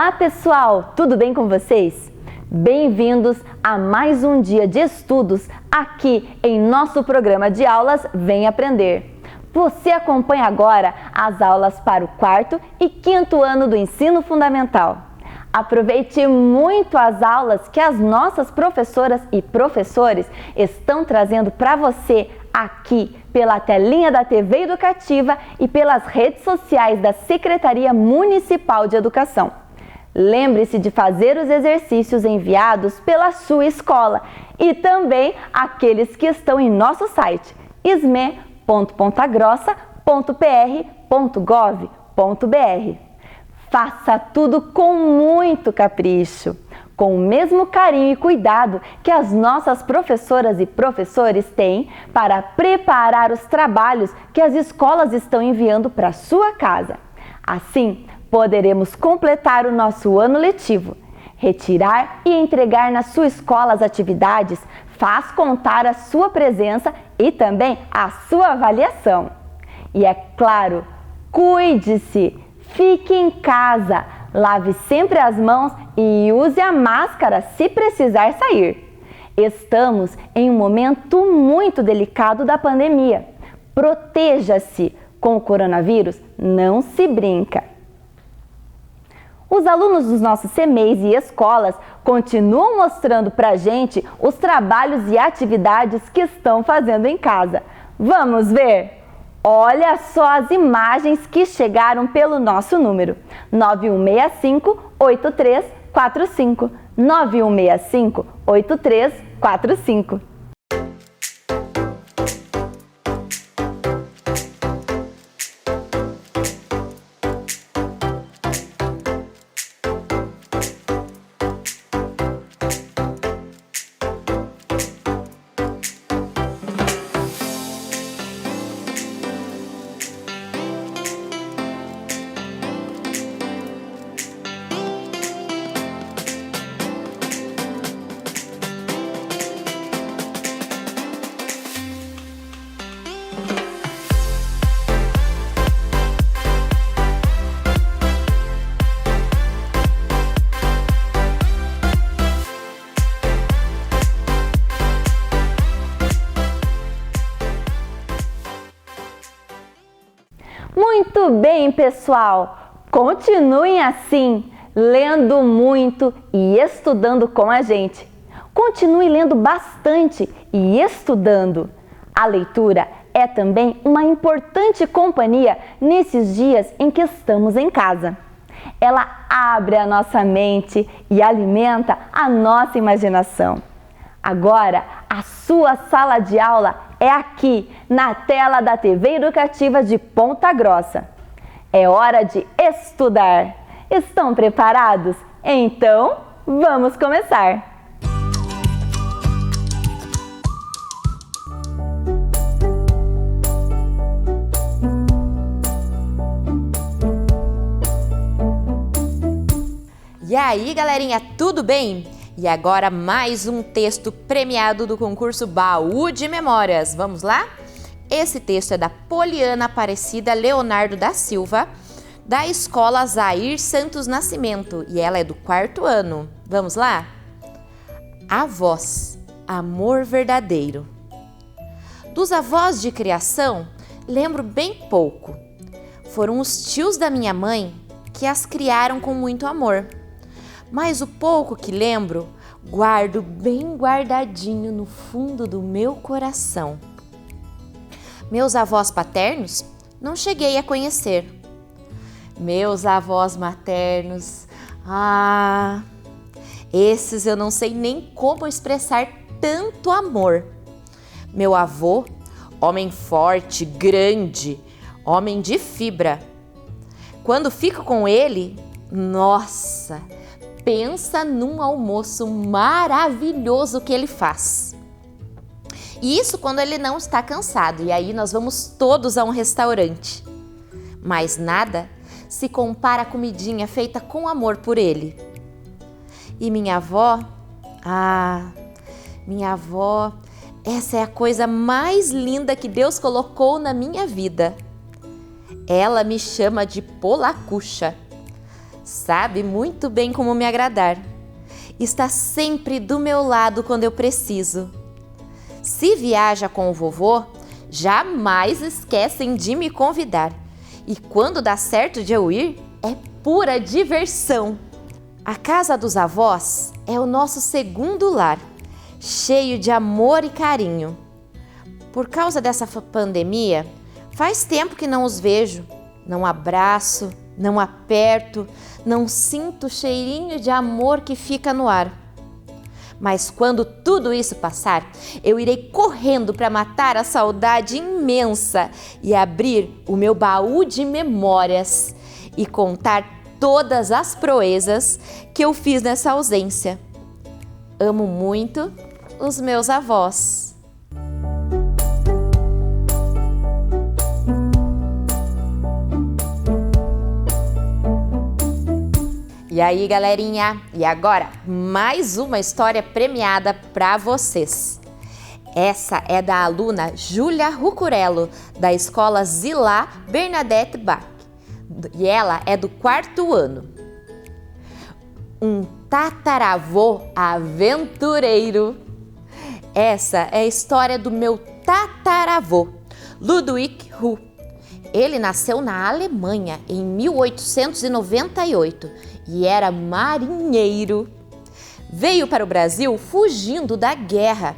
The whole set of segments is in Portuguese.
Olá pessoal, tudo bem com vocês? Bem-vindos a mais um dia de estudos aqui em nosso programa de aulas Vem Aprender. Você acompanha agora as aulas para o 4º e 5º ano do ensino fundamental. Aproveite muito as aulas que as nossas professoras e professores estão trazendo para você aqui pela telinha da TV Educativa e pelas redes sociais da Secretaria Municipal de Educação. Lembre-se de fazer os exercícios enviados pela sua escola e também aqueles que estão em nosso site sme.pontagrossa.pr.gov.br. Faça tudo com muito capricho, com o mesmo carinho e cuidado que as nossas professoras e professores têm para preparar os trabalhos que as escolas estão enviando para sua casa. Assim, poderemos completar o nosso ano letivo. Retirar e entregar na sua escola as atividades faz contar a sua presença e também a sua avaliação. E é claro, cuide-se, fique em casa, lave sempre as mãos e use a máscara se precisar sair. Estamos em um momento muito delicado da pandemia. Proteja-se, com o coronavírus não se brinca. Os alunos dos nossos CMEIs e escolas continuam mostrando para a gente os trabalhos e atividades que estão fazendo em casa. Vamos ver? Olha só as imagens que chegaram pelo nosso número 9165-8345. 9165-8345. Muito bem, pessoal! Continuem assim, lendo muito e estudando com a gente. Continue lendo bastante e estudando. A leitura é também uma importante companhia nesses dias em que estamos em casa. Ela abre a nossa mente e alimenta a nossa imaginação. Agora, a sua sala de aula é aqui, na tela da TV Educativa de Ponta Grossa. É hora de estudar. Estão preparados? Então, vamos começar! E aí, galerinha, tudo bem? E agora mais um texto premiado do concurso Baú de Memórias. Vamos lá? Esse texto é da Poliana Aparecida Leonardo da Silva, da Escola Zair Santos Nascimento, e ela é do 4º ano. Vamos lá? Avós, amor verdadeiro. Dos avós de criação, lembro bem pouco. Foram os tios da minha mãe que as criaram com muito amor. Mas o pouco que lembro, guardo bem guardadinho no fundo do meu coração. Meus avós paternos, não cheguei a conhecer. Meus avós maternos, esses eu não sei nem como expressar tanto amor. Meu avô, homem forte, grande, homem de fibra. Quando fico com ele, nossa, pensa num almoço maravilhoso que ele faz. E isso quando ele não está cansado, e aí nós vamos todos a um restaurante. Mas nada se compara à comidinha feita com amor por ele. E minha avó, essa é a coisa mais linda que Deus colocou na minha vida. Ela me chama de Polacuxa. Sabe muito bem como me agradar. Está sempre do meu lado quando eu preciso. Se viaja com o vovô, jamais esquecem de me convidar. E quando dá certo de eu ir, é pura diversão. A casa dos avós é o nosso segundo lar, cheio de amor e carinho. Por causa dessa pandemia, faz tempo que não os vejo, não abraço, não aperto, não sinto o cheirinho de amor que fica no ar. Mas quando tudo isso passar, eu irei correndo para matar a saudade imensa e abrir o meu baú de memórias e contar todas as proezas que eu fiz nessa ausência. Amo muito os meus avós. E aí, galerinha? E agora, mais uma história premiada para vocês. Essa é da aluna Júlia Rucurello, da escola Zilá Bernadette Bach. E ela é do 4º ano. Um tataravô aventureiro. Essa é a história do meu tataravô, Ludwig Hu. Ele nasceu na Alemanha em 1898 e era marinheiro. Veio para o Brasil fugindo da guerra.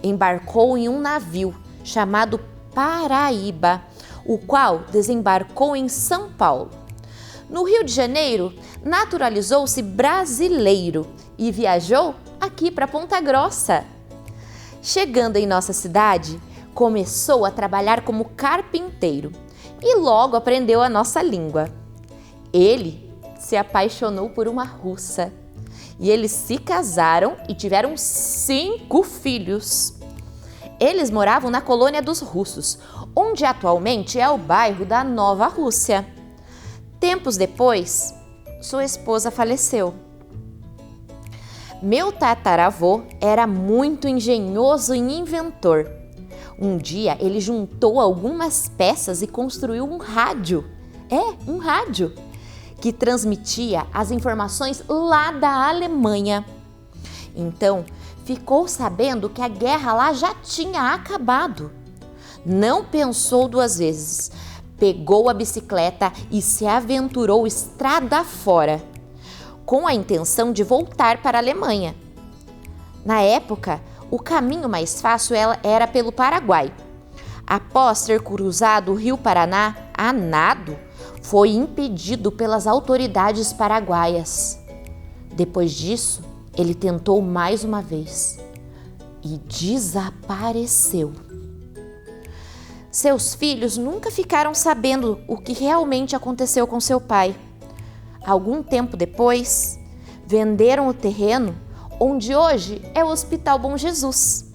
Embarcou em um navio chamado Paraíba, o qual desembarcou em São Paulo. No Rio de Janeiro, naturalizou-se brasileiro e viajou aqui para Ponta Grossa. Chegando em nossa cidade, começou a trabalhar como carpinteiro e logo aprendeu a nossa língua. Ele se apaixonou por uma russa e eles se casaram e tiveram 5 filhos. Eles moravam na colônia dos russos, onde atualmente é o bairro da Nova Rússia. Tempos depois, sua esposa faleceu. Meu tataravô era muito engenhoso e inventor. Um dia ele juntou algumas peças e construiu um rádio. Um rádio que transmitia as informações lá da Alemanha. Então, ficou sabendo que a guerra lá já tinha acabado. Não pensou 2 vezes. Pegou a bicicleta e se aventurou estrada fora, com a intenção de voltar para a Alemanha. Na época, o caminho mais fácil era pelo Paraguai. Após ter cruzado o Rio Paraná a nado, foi impedido pelas autoridades paraguaias. Depois disso, ele tentou mais uma vez e desapareceu. Seus filhos nunca ficaram sabendo o que realmente aconteceu com seu pai. Algum tempo depois, venderam o terreno onde hoje é o Hospital Bom Jesus.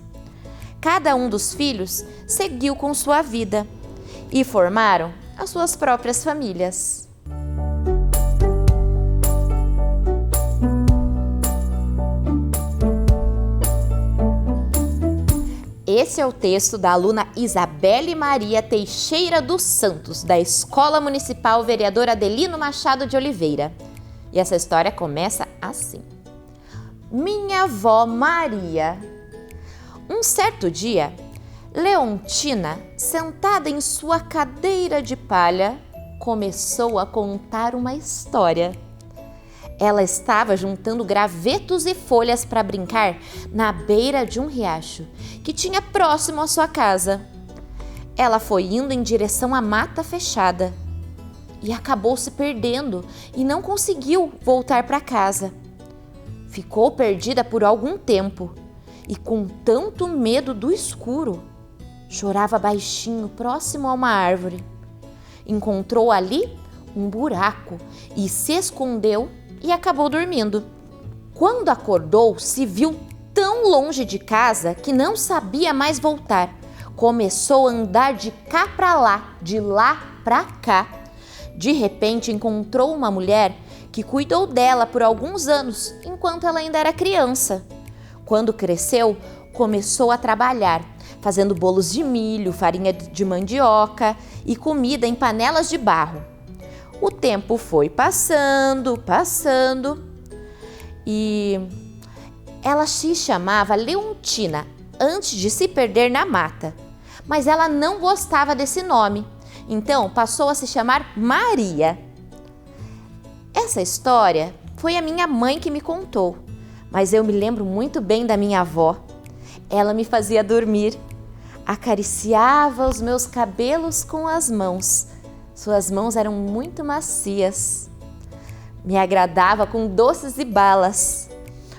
Cada um dos filhos seguiu com sua vida e formaram as suas próprias famílias. Esse é o texto da aluna Isabelle Maria Teixeira dos Santos, da Escola Municipal Vereador Adelino Machado de Oliveira. E essa história começa assim. Minha avó Maria. Um certo dia, Leontina, sentada em sua cadeira de palha, começou a contar uma história. Ela estava juntando gravetos e folhas para brincar na beira de um riacho que tinha próximo à sua casa. Ela foi indo em direção à mata fechada e acabou se perdendo e não conseguiu voltar para casa. Ficou perdida por algum tempo e com tanto medo do escuro, chorava baixinho próximo a uma árvore. Encontrou ali um buraco e se escondeu e acabou dormindo. Quando acordou, se viu tão longe de casa que não sabia mais voltar. Começou a andar de cá para lá, de lá para cá. De repente encontrou uma mulher que cuidou dela por alguns anos, enquanto ela ainda era criança. Quando cresceu, começou a trabalhar, fazendo bolos de milho, farinha de mandioca e comida em panelas de barro. O tempo foi passando e ela se chamava Leontina antes de se perder na mata, mas ela não gostava desse nome, então passou a se chamar Maria. Essa história foi a minha mãe que me contou, mas eu me lembro muito bem da minha avó. Ela me fazia dormir, acariciava os meus cabelos com as mãos. Suas mãos eram muito macias. Me agradava com doces e balas,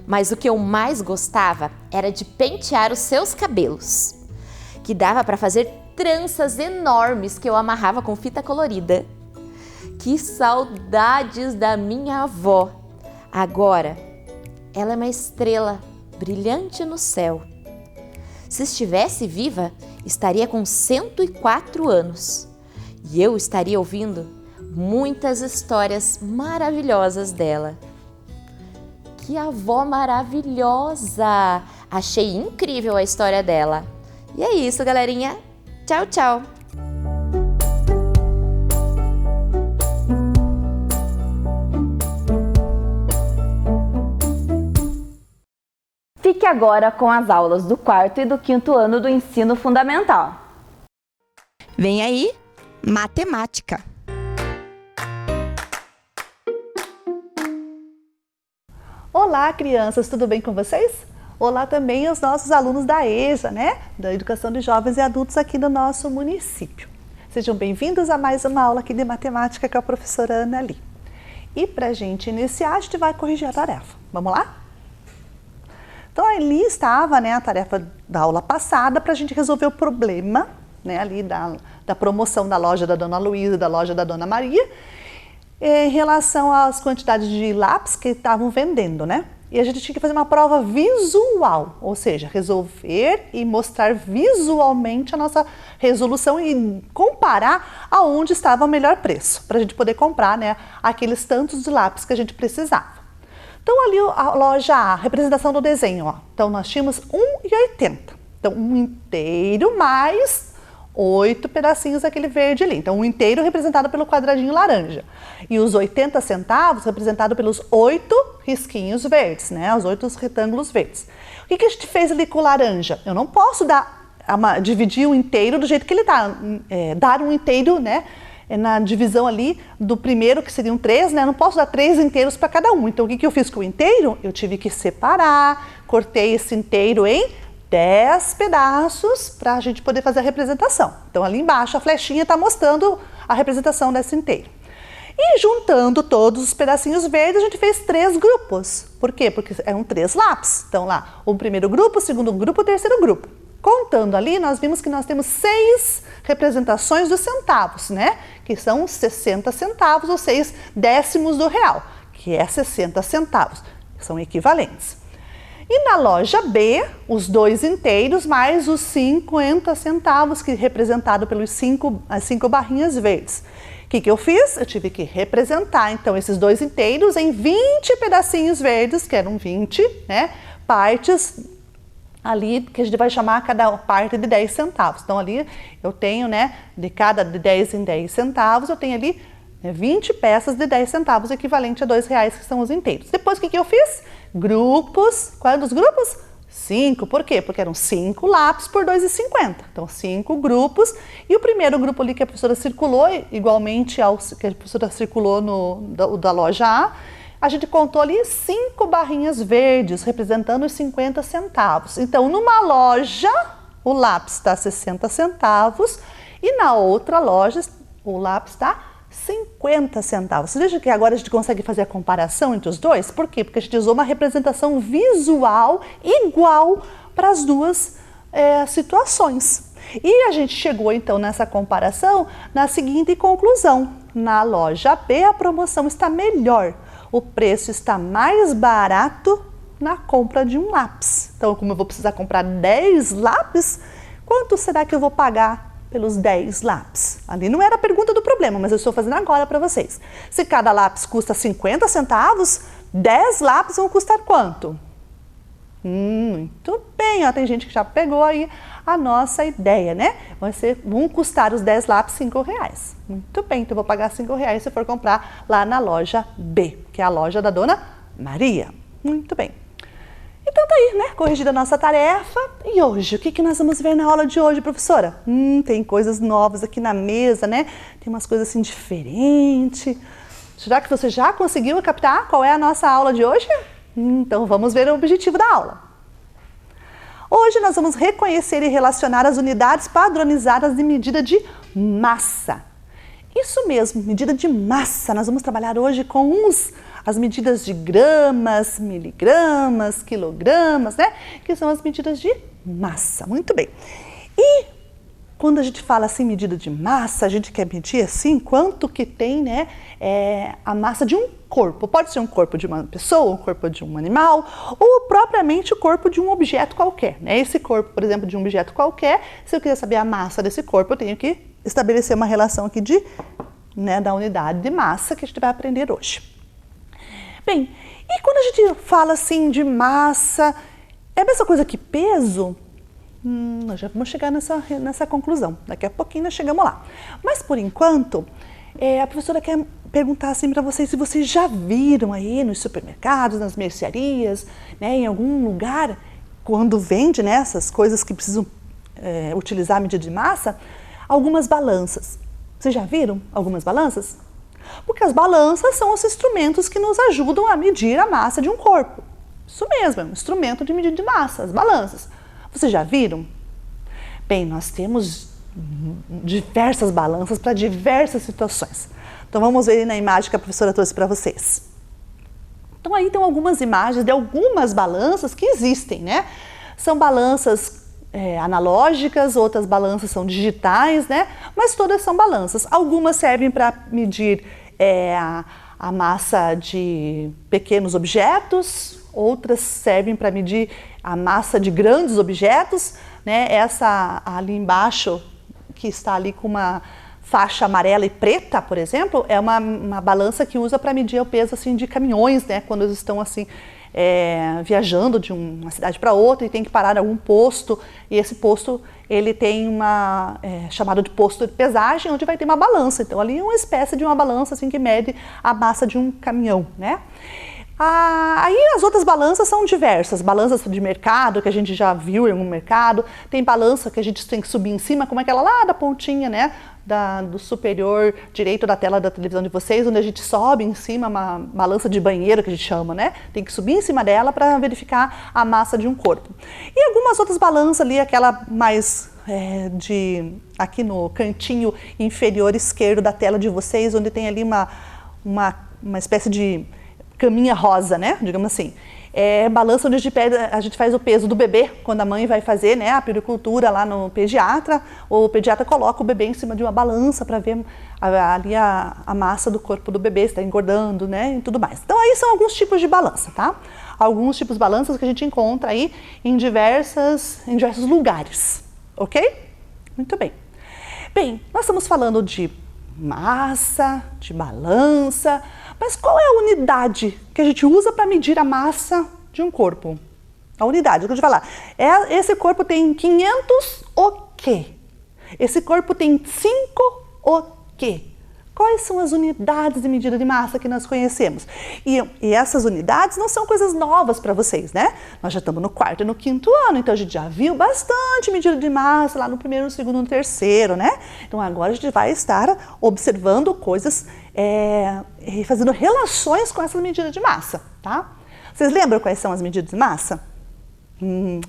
mas o que eu mais gostava era de pentear os seus cabelos, que dava para fazer tranças enormes que eu amarrava com fita colorida. Que saudades da minha avó! Agora, ela é uma estrela brilhante no céu. Se estivesse viva, estaria com 104 anos e eu estaria ouvindo muitas histórias maravilhosas dela. Que avó maravilhosa! Achei incrível a história dela. E é isso, galerinha. Tchau, tchau! Fique agora com as aulas do 4º e do 5º ano do ensino fundamental. Vem aí, matemática. Olá, crianças, tudo bem com vocês? Olá também aos nossos alunos da EJA, né? Da Educação de Jovens e Adultos aqui no nosso município. Sejam bem-vindos a mais uma aula aqui de matemática com a professora Ana Li. E para a gente iniciar, a gente vai corrigir a tarefa. Vamos lá? Então, ali estava, né, a tarefa da aula passada para a gente resolver o problema, né, ali da promoção da loja da Dona Luísa e da loja da Dona Maria, em relação às quantidades de lápis que estavam vendendo, né? E a gente tinha que fazer uma prova visual, ou seja, resolver e mostrar visualmente a nossa resolução e comparar aonde estava o melhor preço, para a gente poder comprar, né, aqueles tantos de lápis que a gente precisava. Então, ali a loja A, representação do desenho, ó. Então, nós tínhamos 1,80. Então, 1 inteiro mais 8 pedacinhos daquele verde ali. Então, 1 inteiro representado pelo quadradinho laranja. E os 80 centavos representado pelos 8 risquinhos verdes, né? Os 8 retângulos verdes. O que a gente fez ali com o laranja? Eu não posso dividir o inteiro do jeito que ele está. Dar um inteiro, né? Na divisão ali do primeiro, que seriam 3, né? Eu não posso dar 3 inteiros para cada um. Então, o que eu fiz com o inteiro? Eu tive que separar, cortei esse inteiro em 10 pedaços para a gente poder fazer a representação. Então, ali embaixo, a flechinha está mostrando a representação desse inteiro. E juntando todos os pedacinhos verdes, a gente fez 3 grupos. Por quê? Porque eram 3 lápis. Então, lá, o primeiro grupo, o segundo grupo, o terceiro grupo. Contando ali, nós vimos que nós temos 6 representações dos centavos, né? Que são 60 centavos ou 6 décimos do real, que é 60 centavos, que são equivalentes. E na loja B, os 2 inteiros mais os 50 centavos, que é representado pelos as 5 barrinhas verdes. O que eu fiz? Eu tive que representar, então, esses 2 inteiros em 20 pedacinhos verdes, que eram 20, né, partes ali, que a gente vai chamar cada parte de 10 centavos. Então, ali eu tenho, né, de 10 em 10 centavos, eu tenho ali 20 peças de 10 centavos, equivalente a R$2, que são os inteiros. Depois, o que eu fiz? Grupos. Quantos grupos? 5. Por quê? Porque eram 5 lápis por R$2,50. Então, 5 grupos. E o primeiro grupo ali que a professora circulou, igualmente ao que a professora circulou da loja A gente contou ali 5 barrinhas verdes, representando os 50 centavos. Então, numa loja, o lápis está 60 centavos e na outra loja, o lápis está 50 centavos. Você veja que agora a gente consegue fazer a comparação entre os dois? Por quê? Porque a gente usou uma representação visual igual para as duas situações. E a gente chegou, então, nessa comparação, na seguinte conclusão. Na loja B, a promoção está melhor. O preço está mais barato na compra de um lápis. Então, como eu vou precisar comprar 10 lápis, quanto será que eu vou pagar pelos 10 lápis? Ali não era a pergunta do problema, mas eu estou fazendo agora para vocês. Se cada lápis custa 50 centavos, 10 lápis vão custar quanto? Muito bem, ó, tem gente que já pegou aí a nossa ideia, né? Vão custar os 10 lápis R$5. Muito bem, então eu vou pagar R$5 se for comprar lá na loja B, que é a loja da Dona Maria. Muito bem. Então tá aí, né? Corrigida a nossa tarefa. E hoje, o que nós vamos ver na aula de hoje, professora? Tem coisas novas aqui na mesa, né? Tem umas coisas assim diferentes. Será que você já conseguiu captar qual é a nossa aula de hoje? Então vamos ver o objetivo da aula. Hoje nós vamos reconhecer e relacionar as unidades padronizadas de medida de massa. Isso mesmo, medida de massa. Nós vamos trabalhar hoje com as medidas de gramas, miligramas, quilogramas, né? Que são as medidas de massa. Muito bem. E quando a gente fala assim, medida de massa, a gente quer medir assim, quanto que tem, né, a massa de um corpo. Pode ser um corpo de uma pessoa, um corpo de um animal, ou propriamente o corpo de um objeto qualquer, né? Esse corpo, por exemplo, de um objeto qualquer, se eu quiser saber a massa desse corpo, eu tenho que estabelecer uma relação aqui da unidade de massa que a gente vai aprender hoje. Bem, e quando a gente fala assim de massa, é a mesma coisa que peso? Nós já vamos chegar nessa conclusão. Daqui a pouquinho nós chegamos lá. Mas por enquanto, a professora quer perguntar assim para vocês se vocês já viram aí nos supermercados, nas mercearias, né, em algum lugar, quando vende, né, essas coisas que precisam utilizar a medida de massa, algumas balanças. Vocês já viram algumas balanças? Porque as balanças são os instrumentos que nos ajudam a medir a massa de um corpo. Isso mesmo, é um instrumento de medida de massa, as balanças. Vocês já viram? Bem, nós temos diversas balanças para diversas situações. Então vamos ver aí na imagem que a professora trouxe para vocês. Então aí tem algumas imagens de algumas balanças que existem, né? São balanças analógicas, outras balanças são digitais, né? Mas todas são balanças. Algumas servem para medir a massa de pequenos objetos, outras servem para medir a massa de grandes objetos, né? Essa ali embaixo, que está ali com uma faixa amarela e preta, por exemplo, é uma balança que usa para medir o peso assim, de caminhões, né? Quando eles estão assim viajando de uma cidade para outra e tem que parar em algum posto, e esse posto ele tem chamado de posto de pesagem, onde vai ter uma balança. Então ali é uma espécie de uma balança assim, que mede a massa de um caminhão, né? Aí as outras balanças são diversas, balanças de mercado que a gente já viu em algum mercado, tem balança que a gente tem que subir em cima, como aquela lá da pontinha, né, do superior direito da tela da televisão de vocês, onde a gente sobe em cima, uma balança de banheiro que a gente chama, né, tem que subir em cima dela para verificar a massa de um corpo. E algumas outras balanças ali, aquela mais aqui no cantinho inferior esquerdo da tela de vocês, onde tem ali uma espécie de caminha rosa, né? Digamos assim. Balança onde a gente faz o peso do bebê, quando a mãe vai fazer, né, a puericultura lá no pediatra, o pediatra coloca o bebê em cima de uma balança para ver ali a massa do corpo do bebê, se está engordando, né, e tudo mais. Então aí são alguns tipos de balança, tá? Alguns tipos de balanças que a gente encontra aí em diversos lugares, ok? Muito bem. Bem, nós estamos falando de massa, de balança, mas qual é a unidade que a gente usa para medir a massa de um corpo? A unidade, o que eu vou falar. Esse corpo tem 500 o quê? Esse corpo tem 5 o quê? Quais são as unidades de medida de massa que nós conhecemos? E essas unidades não são coisas novas para vocês, né? Nós já estamos no 4º e no 5º ano, então a gente já viu bastante medida de massa lá no 1º, no 2º, no 3º, né? Então agora a gente vai estar observando coisas, fazendo relações com essas medidas de massa, tá? Vocês lembram quais são as medidas de massa?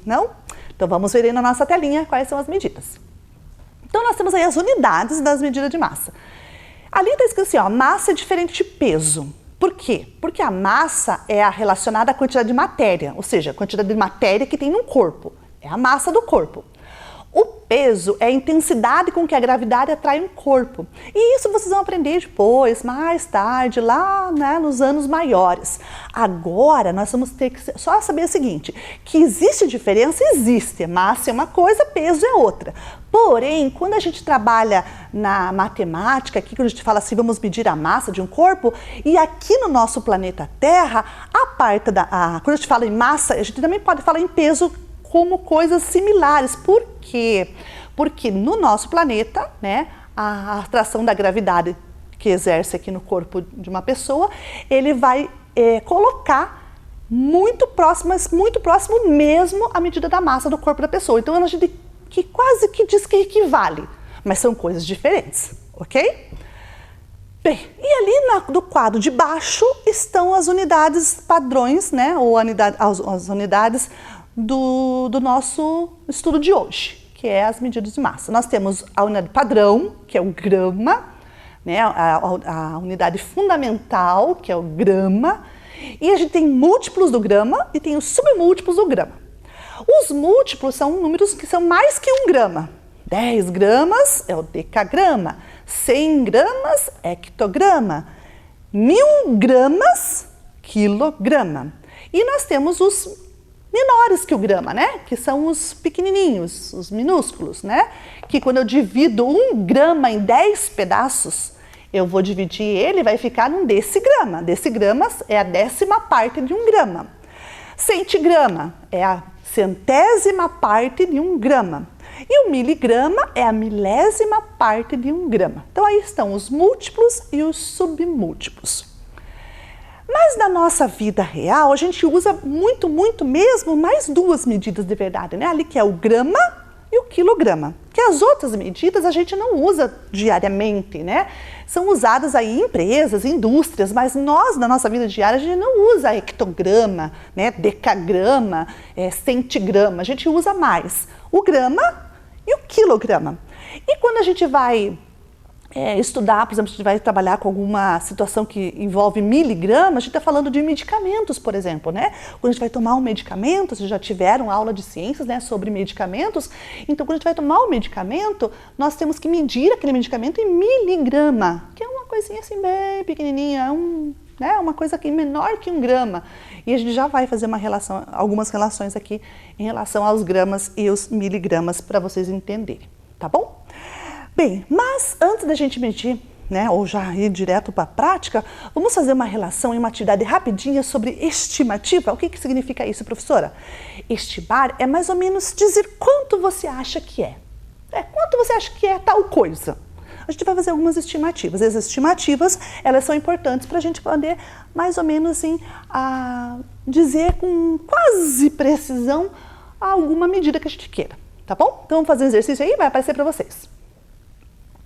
Não? Então vamos ver aí na nossa telinha quais são as medidas. Então nós temos aí as unidades das medidas de massa. Ali está escrito assim, ó, massa é diferente de peso. Por quê? Porque a massa é relacionada à quantidade de matéria, ou seja, a quantidade de matéria que tem num corpo. É a massa do corpo. O peso é a intensidade com que a gravidade atrai um corpo. E isso vocês vão aprender depois, mais tarde, lá, né, nos anos maiores. Agora, nós vamos ter que só saber o seguinte, que existe diferença, existe. Massa é uma coisa, peso é outra. Porém, quando a gente trabalha na matemática, aqui quando a gente fala assim, vamos medir a massa de um corpo, e aqui no nosso planeta Terra, quando a gente fala em massa, a gente também pode falar em peso como coisas similares. Por quê? Porque no nosso planeta, né, a atração da gravidade que exerce aqui no corpo de uma pessoa, ele vai colocar muito próximo mesmo à medida da massa do corpo da pessoa. Então a gente quase que diz que equivale, mas são coisas diferentes, ok? Bem, e ali no quadro de baixo estão as unidades padrões, né, ou as unidades do nosso estudo de hoje, que é as medidas de massa. Nós temos a unidade padrão, que é o grama, né, a unidade fundamental, que é o grama, e a gente tem múltiplos do grama e tem os submúltiplos do grama. Os múltiplos são números que são mais que 1 grama. 10 gramas é o decagrama, 100 gramas é hectograma, 1000 gramas, quilograma. E nós temos os menores que o grama, né? Que são os pequenininhos, os minúsculos, né? Que quando eu divido 1 grama em 10 pedaços, eu vou dividir ele, vai ficar num decigrama. Decigramas é a 10ª parte de 1 grama. Centigrama é a 100ª parte de 1 grama. E o miligrama é a 1000ª parte de 1 grama. Então aí estão os múltiplos e os submúltiplos. Mas na nossa vida real, a gente usa muito mesmo mais 2 medidas de verdade, né? Ali que é o grama e o quilograma. Que as outras medidas a gente não usa diariamente, né? São usadas aí em empresas, indústrias, mas nós, na nossa vida diária, a gente não usa hectograma, né? Decagrama, centigrama. A gente usa mais o grama e o quilograma. E quando a gente vai estudar, por exemplo, a gente vai trabalhar com alguma situação que envolve miligrama, a gente está falando de medicamentos, por exemplo, né? Quando a gente vai tomar um medicamento, vocês já tiveram aula de ciências, né, sobre medicamentos, então quando a gente vai tomar um medicamento, nós temos que medir aquele medicamento em miligrama, que é uma coisinha assim bem pequenininha, né, uma coisa aqui menor que 1 grama. E a gente já vai fazer algumas relações aqui em relação aos gramas e os miligramas para vocês entenderem, tá bom? Bem, mas antes da gente medir, né, ou já ir direto para a prática, vamos fazer uma relação em uma atividade rapidinha sobre estimativa. O que significa isso, professora? Estimar é mais ou menos dizer quanto você acha que é. Quanto você acha que é tal coisa. A gente vai fazer algumas estimativas. As estimativas, elas são importantes para a gente poder, mais ou menos assim, dizer com quase precisão alguma medida que a gente queira, tá bom? Então vamos fazer um exercício aí, vai aparecer para vocês.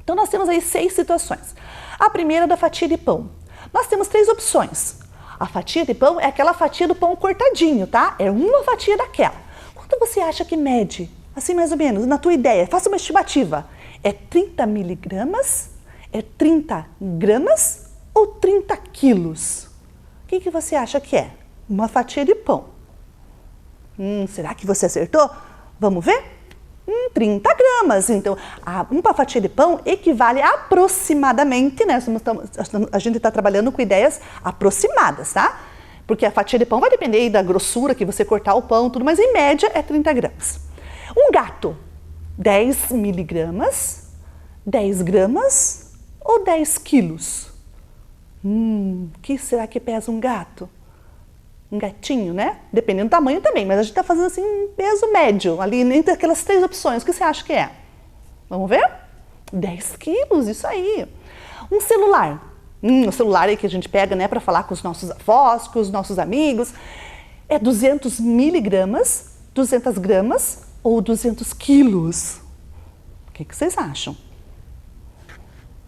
Então nós temos aí 6 situações. A primeira é da fatia de pão. Nós temos 3 opções. A fatia de pão é aquela fatia do pão cortadinho, tá? É uma fatia daquela. Quanto você acha que mede? Assim mais ou menos, na tua ideia. Faça uma estimativa. É 30 miligramas? É 30 gramas? Ou 30 quilos? O que você acha que é? Uma fatia de pão. Será que você acertou? Vamos ver? 30 gramas. Então, uma fatia de pão equivale aproximadamente, né? A gente está trabalhando com ideias aproximadas, tá? Porque a fatia de pão vai depender aí da grossura que você cortar o pão, tudo, mas em média é 30 gramas. Um gato, 10 miligramas, 10 gramas ou 10 quilos? Que será que pesa um gato? Um gatinho, né? Dependendo do tamanho também, mas a gente está fazendo assim um peso médio, ali entre aquelas 3 opções. O que você acha que é? Vamos ver? 10 quilos, isso aí. Um celular. O celular aí que a gente pega, né, para falar com os nossos avós, com os nossos amigos. É 200 miligramas, 200 gramas ou 200 quilos? O que vocês acham?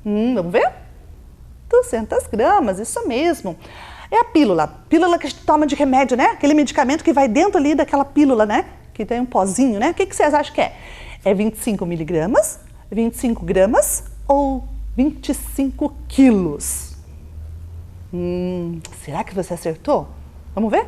Vamos ver? 200 gramas, isso mesmo. É a pílula que a gente toma de remédio, né? Aquele medicamento que vai dentro ali daquela pílula, né? Que tem um pozinho, né? O que vocês acham que é? É 25 miligramas, 25 gramas ou 25 quilos? Será que você acertou? Vamos ver?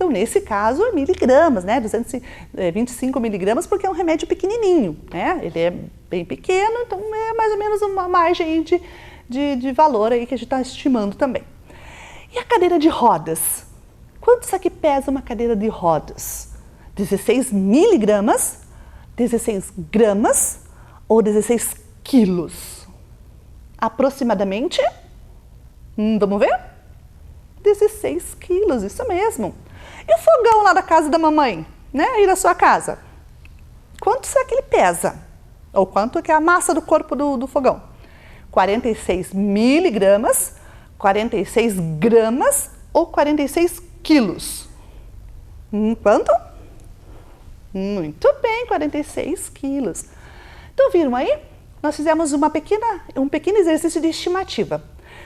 Então, nesse caso, é miligramas, né? 225 miligramas, porque é um remédio pequenininho, né? Ele é bem pequeno, então é mais ou menos uma margem aí de valor aí que a gente está estimando também. E a cadeira de rodas? Quanto isso aqui pesa uma cadeira de rodas? 16 miligramas, 16 gramas ou 16 quilos? Aproximadamente, vamos ver? 16 quilos, isso mesmo. E o fogão lá da casa da mamãe, né? Aí da sua casa? Quanto será que ele pesa? Ou quanto que é a massa do corpo do fogão? 46 miligramas, 46 gramas ou 46 quilos? Quanto? Muito bem, 46 quilos. Então, viram aí? Nós fizemos um pequeno exercício de estimativa.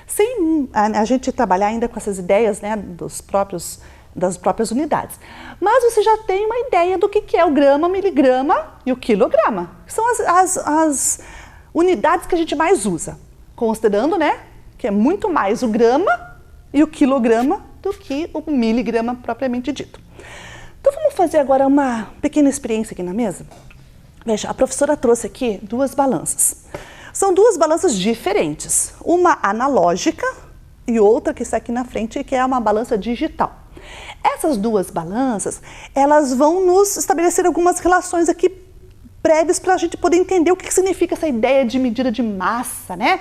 Sem a gente trabalhar ainda com essas ideias, né, das próprias unidades. Mas você já tem uma ideia do que é o grama, miligrama e o quilograma. São as unidades que a gente mais usa. Considerando, né, que é muito mais o grama e o quilograma do que o miligrama propriamente dito. Então vamos fazer agora uma pequena experiência aqui na mesa? Veja, a professora trouxe aqui duas balanças. São duas balanças diferentes, uma analógica e outra que está aqui na frente, que é uma balança digital. Essas duas balanças, elas vão nos estabelecer algumas relações aqui breves para a gente poder entender o que significa essa ideia de medida de massa, né?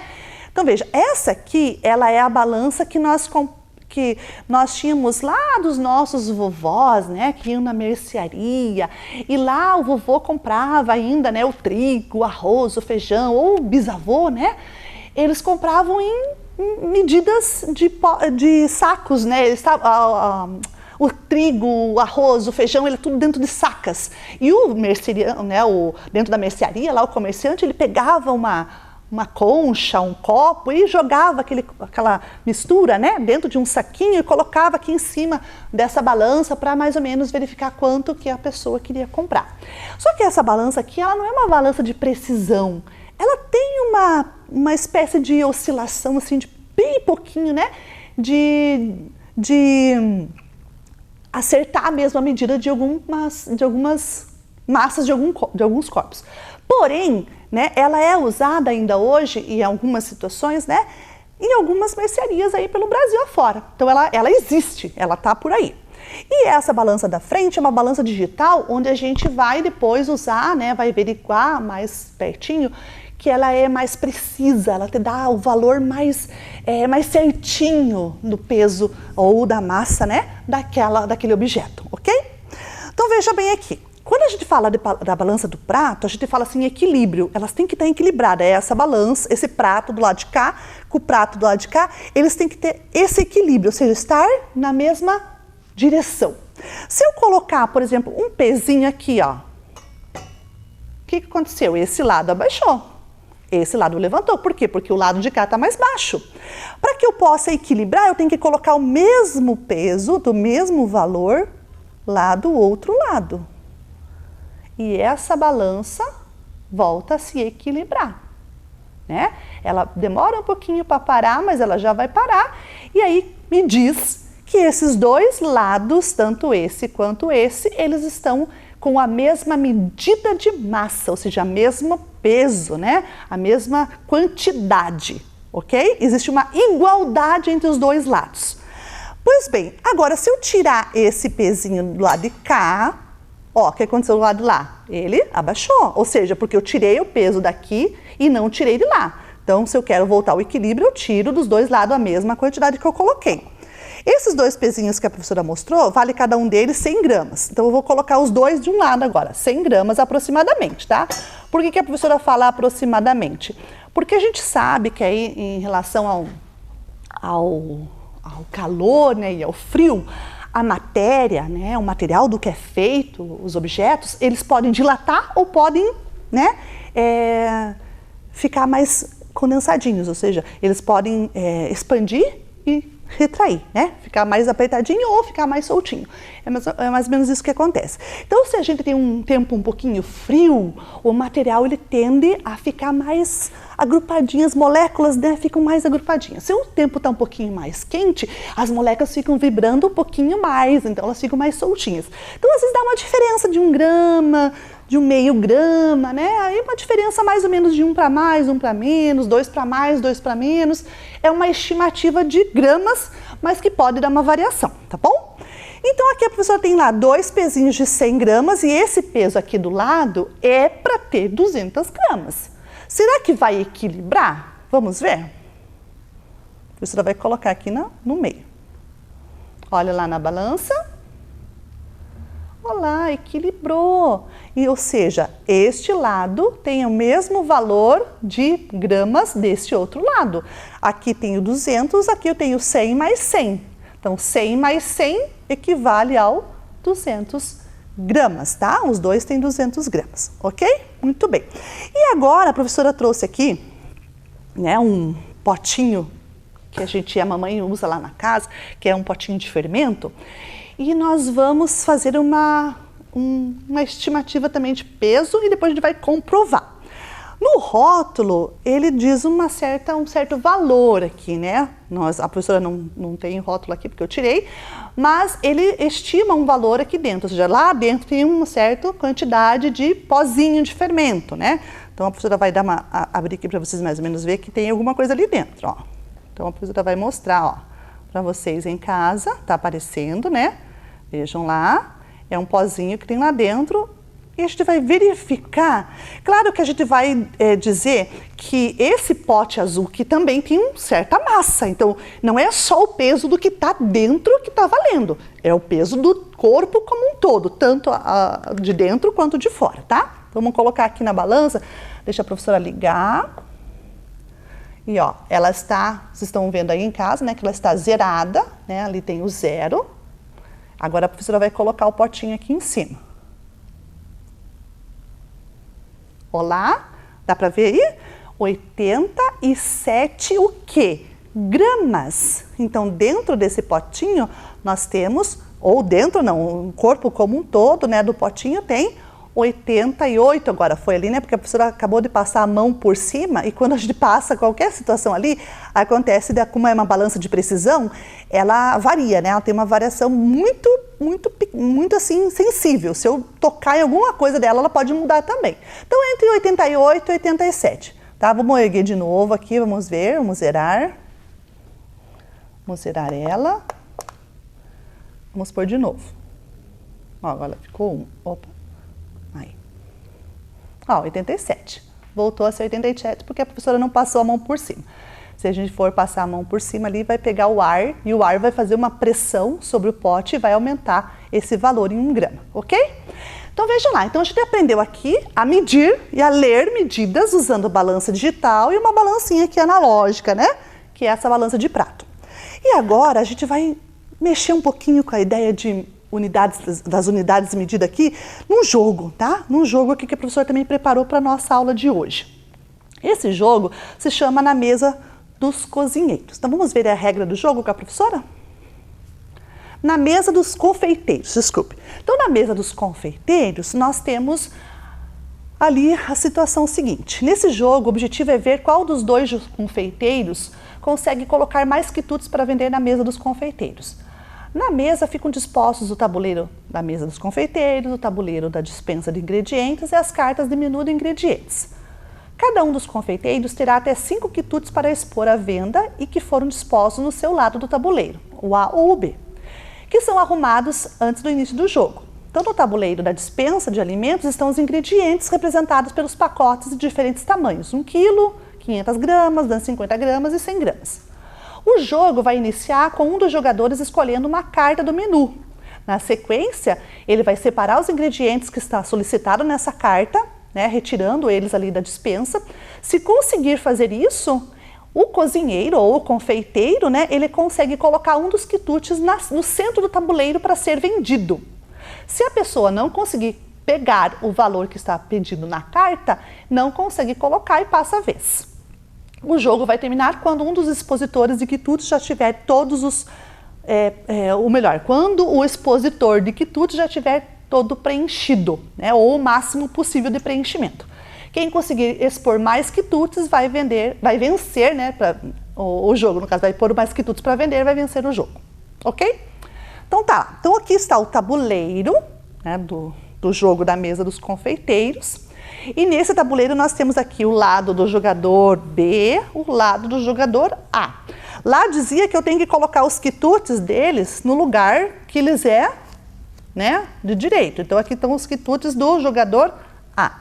Então veja, essa aqui, ela é a balança que nós tínhamos lá dos nossos vovós, né, que iam na mercearia, e lá o vovô comprava ainda, né, o trigo, o arroz, o feijão, ou o bisavô, né, eles compravam em medidas de sacos, né, o trigo, o arroz, o feijão, ele tudo dentro de sacas. E o merceariano, né, dentro da mercearia, lá o comerciante, ele pegava uma concha, um copo e jogava aquela mistura, né, dentro de um saquinho e colocava aqui em cima dessa balança para mais ou menos verificar quanto que a pessoa queria comprar. Só que essa balança aqui, ela não é uma balança de precisão. Ela tem uma espécie de oscilação, assim, de bem pouquinho, né, de acertar mesmo a medida de algumas massas de alguns corpos. Porém, né, ela é usada ainda hoje, em algumas situações, né, em algumas mercearias aí pelo Brasil afora. Então, ela existe, ela está por aí. E essa balança da frente é uma balança digital, onde a gente vai depois usar, né, vai averiguar mais pertinho, que ela é mais precisa, ela te dá o valor mais certinho do peso ou da massa, né, daquele objeto, ok? Então, veja bem aqui. Quando a gente fala da balança do prato, a gente fala assim, equilíbrio. Elas têm que estar equilibradas. Essa balança, esse prato do lado de cá, com o prato do lado de cá, eles têm que ter esse equilíbrio, ou seja, estar na mesma direção. Se eu colocar, por exemplo, um pezinho aqui, ó, o que aconteceu? Esse lado abaixou. Esse lado levantou. Por quê? Porque o lado de cá está mais baixo. Para que eu possa equilibrar, eu tenho que colocar o mesmo peso, do mesmo valor, lá do outro lado. E essa balança volta a se equilibrar, né? Ela demora um pouquinho para parar, mas ela já vai parar. E aí me diz que esses dois lados, tanto esse quanto esse, eles estão com a mesma medida de massa, ou seja, o mesmo peso, né? A mesma quantidade, ok? Existe uma igualdade entre os dois lados. Pois bem, agora se eu tirar esse pezinho do lado de cá, ó, o que aconteceu do lado de lá? Ele abaixou, ou seja, porque eu tirei o peso daqui e não tirei de lá. Então, se eu quero voltar ao equilíbrio, eu tiro dos dois lados a mesma quantidade que eu coloquei. Esses dois pezinhos que a professora mostrou, vale cada um deles 100 gramas. Então, eu vou colocar os dois de um lado agora, 100 gramas aproximadamente, tá? Por que a professora fala aproximadamente? Porque a gente sabe que aí, em relação ao calor, né, e ao frio, a matéria, né, o material do que é feito, os objetos, eles podem dilatar ou podem, né, ficar mais condensadinhos, ou seja, eles podem expandir e retrair, né? Ficar mais apertadinho ou ficar mais soltinho. É mais ou menos isso que acontece. Então, se a gente tem um tempo um pouquinho frio, o material ele tende a ficar mais agrupadinho, as moléculas, né, ficam mais agrupadinhas. Se o tempo está um pouquinho mais quente, as moléculas ficam vibrando um pouquinho mais, então elas ficam mais soltinhas. Então, às vezes dá uma diferença de 1 grama, de 0,5 grama, né? Aí uma diferença mais ou menos de 1 para mais, 1 para menos, 2 para mais, 2 para menos. É uma estimativa de gramas, mas que pode dar uma variação, tá bom? Então aqui a professora tem lá 2 pezinhos de 100 gramas e esse peso aqui do lado é para ter 200 gramas. Será que vai equilibrar? Vamos ver? A professora vai colocar aqui no meio. Olha lá na balança. Olha lá, equilibrou. Ou seja, este lado tem o mesmo valor de gramas deste outro lado. Aqui tenho 200, aqui eu tenho 100 mais 100. Então, 100 mais 100 equivale ao 200 gramas, tá? Os dois têm 200 gramas, ok? Muito bem. E agora a professora trouxe aqui, né, um potinho que a mamãe usa lá na casa, que é um potinho de fermento. E nós vamos fazer uma estimativa também de peso e depois a gente vai comprovar. No rótulo, ele diz um certo valor aqui, né? A professora não tem rótulo aqui porque eu tirei, mas ele estima um valor aqui dentro, ou seja, lá dentro tem uma certa quantidade de pozinho de fermento, né? Então a professora vai abrir aqui para vocês mais ou menos ver que tem alguma coisa ali dentro, ó. Então a professora vai mostrar, ó, para vocês em casa, tá aparecendo, né? Vejam lá, é um pozinho que tem lá dentro e a gente vai verificar. Claro que a gente vai dizer que esse pote azul aqui também tem uma certa massa, então não é só o peso do que está dentro que está valendo, é o peso do corpo como um todo, tanto de dentro quanto de fora, tá? Vamos colocar aqui na balança, deixa a professora ligar. E ó, ela está, vocês estão vendo aí em casa, né, que ela está zerada, né, ali tem o 0. Agora a professora vai colocar o potinho aqui em cima. Olá, dá para ver aí? 87 o quê? Gramas. Então, dentro desse potinho, nós temos, ou dentro não, o corpo como um todo, né, do potinho tem 88, agora foi ali, né, porque a professora acabou de passar a mão por cima e quando a gente passa qualquer situação ali, acontece, como é uma balança de precisão, ela varia, né, ela tem uma variação muito assim, sensível. Se eu tocar em alguma coisa dela, ela pode mudar também. Então, entre 88 e 87, tá? Vamos erguer de novo aqui, vamos ver, vamos zerar. Vamos zerar ela. Vamos pôr de novo. Ó, agora ficou 1. Opa. Aí. Ó, 87. Voltou a ser 87 porque a professora não passou a mão por cima. Se a gente for passar a mão por cima ali, vai pegar o ar e o ar vai fazer uma pressão sobre o pote e vai aumentar esse valor em 1 grama, ok? Então veja lá, então a gente aprendeu aqui a medir e a ler medidas usando balança digital e uma balancinha aqui analógica, né? Que é essa balança de prato. E agora a gente vai mexer um pouquinho com a ideia de das unidades de medida aqui num jogo, tá? Num jogo aqui que a professora também preparou para a nossa aula de hoje. Esse jogo se chama Na Mesa dos Cozinheiros. Então vamos ver a regra do jogo com a professora? Na mesa dos confeiteiros, desculpe. Então na mesa dos confeiteiros nós temos ali a situação seguinte. Nesse jogo o objetivo é ver qual dos dois confeiteiros consegue colocar mais quitutes para vender na mesa dos confeiteiros. Na mesa ficam dispostos o tabuleiro da mesa dos confeiteiros, o tabuleiro da dispensa de ingredientes e as cartas de menu de ingredientes. Cada um dos confeiteiros terá até 5 quitutes para expor à venda e que foram dispostos no seu lado do tabuleiro, o A ou o B, que são arrumados antes do início do jogo. Então, no tabuleiro da dispensa de alimentos estão os ingredientes representados pelos pacotes de diferentes tamanhos, 1 quilo, 500 gramas, 250 gramas e 100 gramas. O jogo vai iniciar com um dos jogadores escolhendo uma carta do menu. Na sequência, ele vai separar os ingredientes que está solicitado nessa carta, né, retirando eles ali da dispensa. Se conseguir fazer isso, o cozinheiro ou o confeiteiro, né, ele consegue colocar um dos quitutes no centro do tabuleiro para ser vendido. Se a pessoa não conseguir pegar o valor que está pedido na carta, não consegue colocar e passa a vez. O jogo vai terminar quando um dos expositores de quitutes já tiver todos os... quando o expositor de quitutes já tiver todo preenchido, né, ou o máximo possível de preenchimento. Quem conseguir expor mais quitutes vai vencer, né, o jogo, no caso, vai pôr mais quitutes para vender, vai vencer o jogo, ok? Então tá, então aqui está o tabuleiro, né, do jogo da mesa dos confeiteiros, e nesse tabuleiro nós temos aqui o lado do jogador B, o lado do jogador A. Lá dizia que eu tenho que colocar os quitutes deles no lugar que eles né, de direito. Então aqui estão os quitutes do jogador A.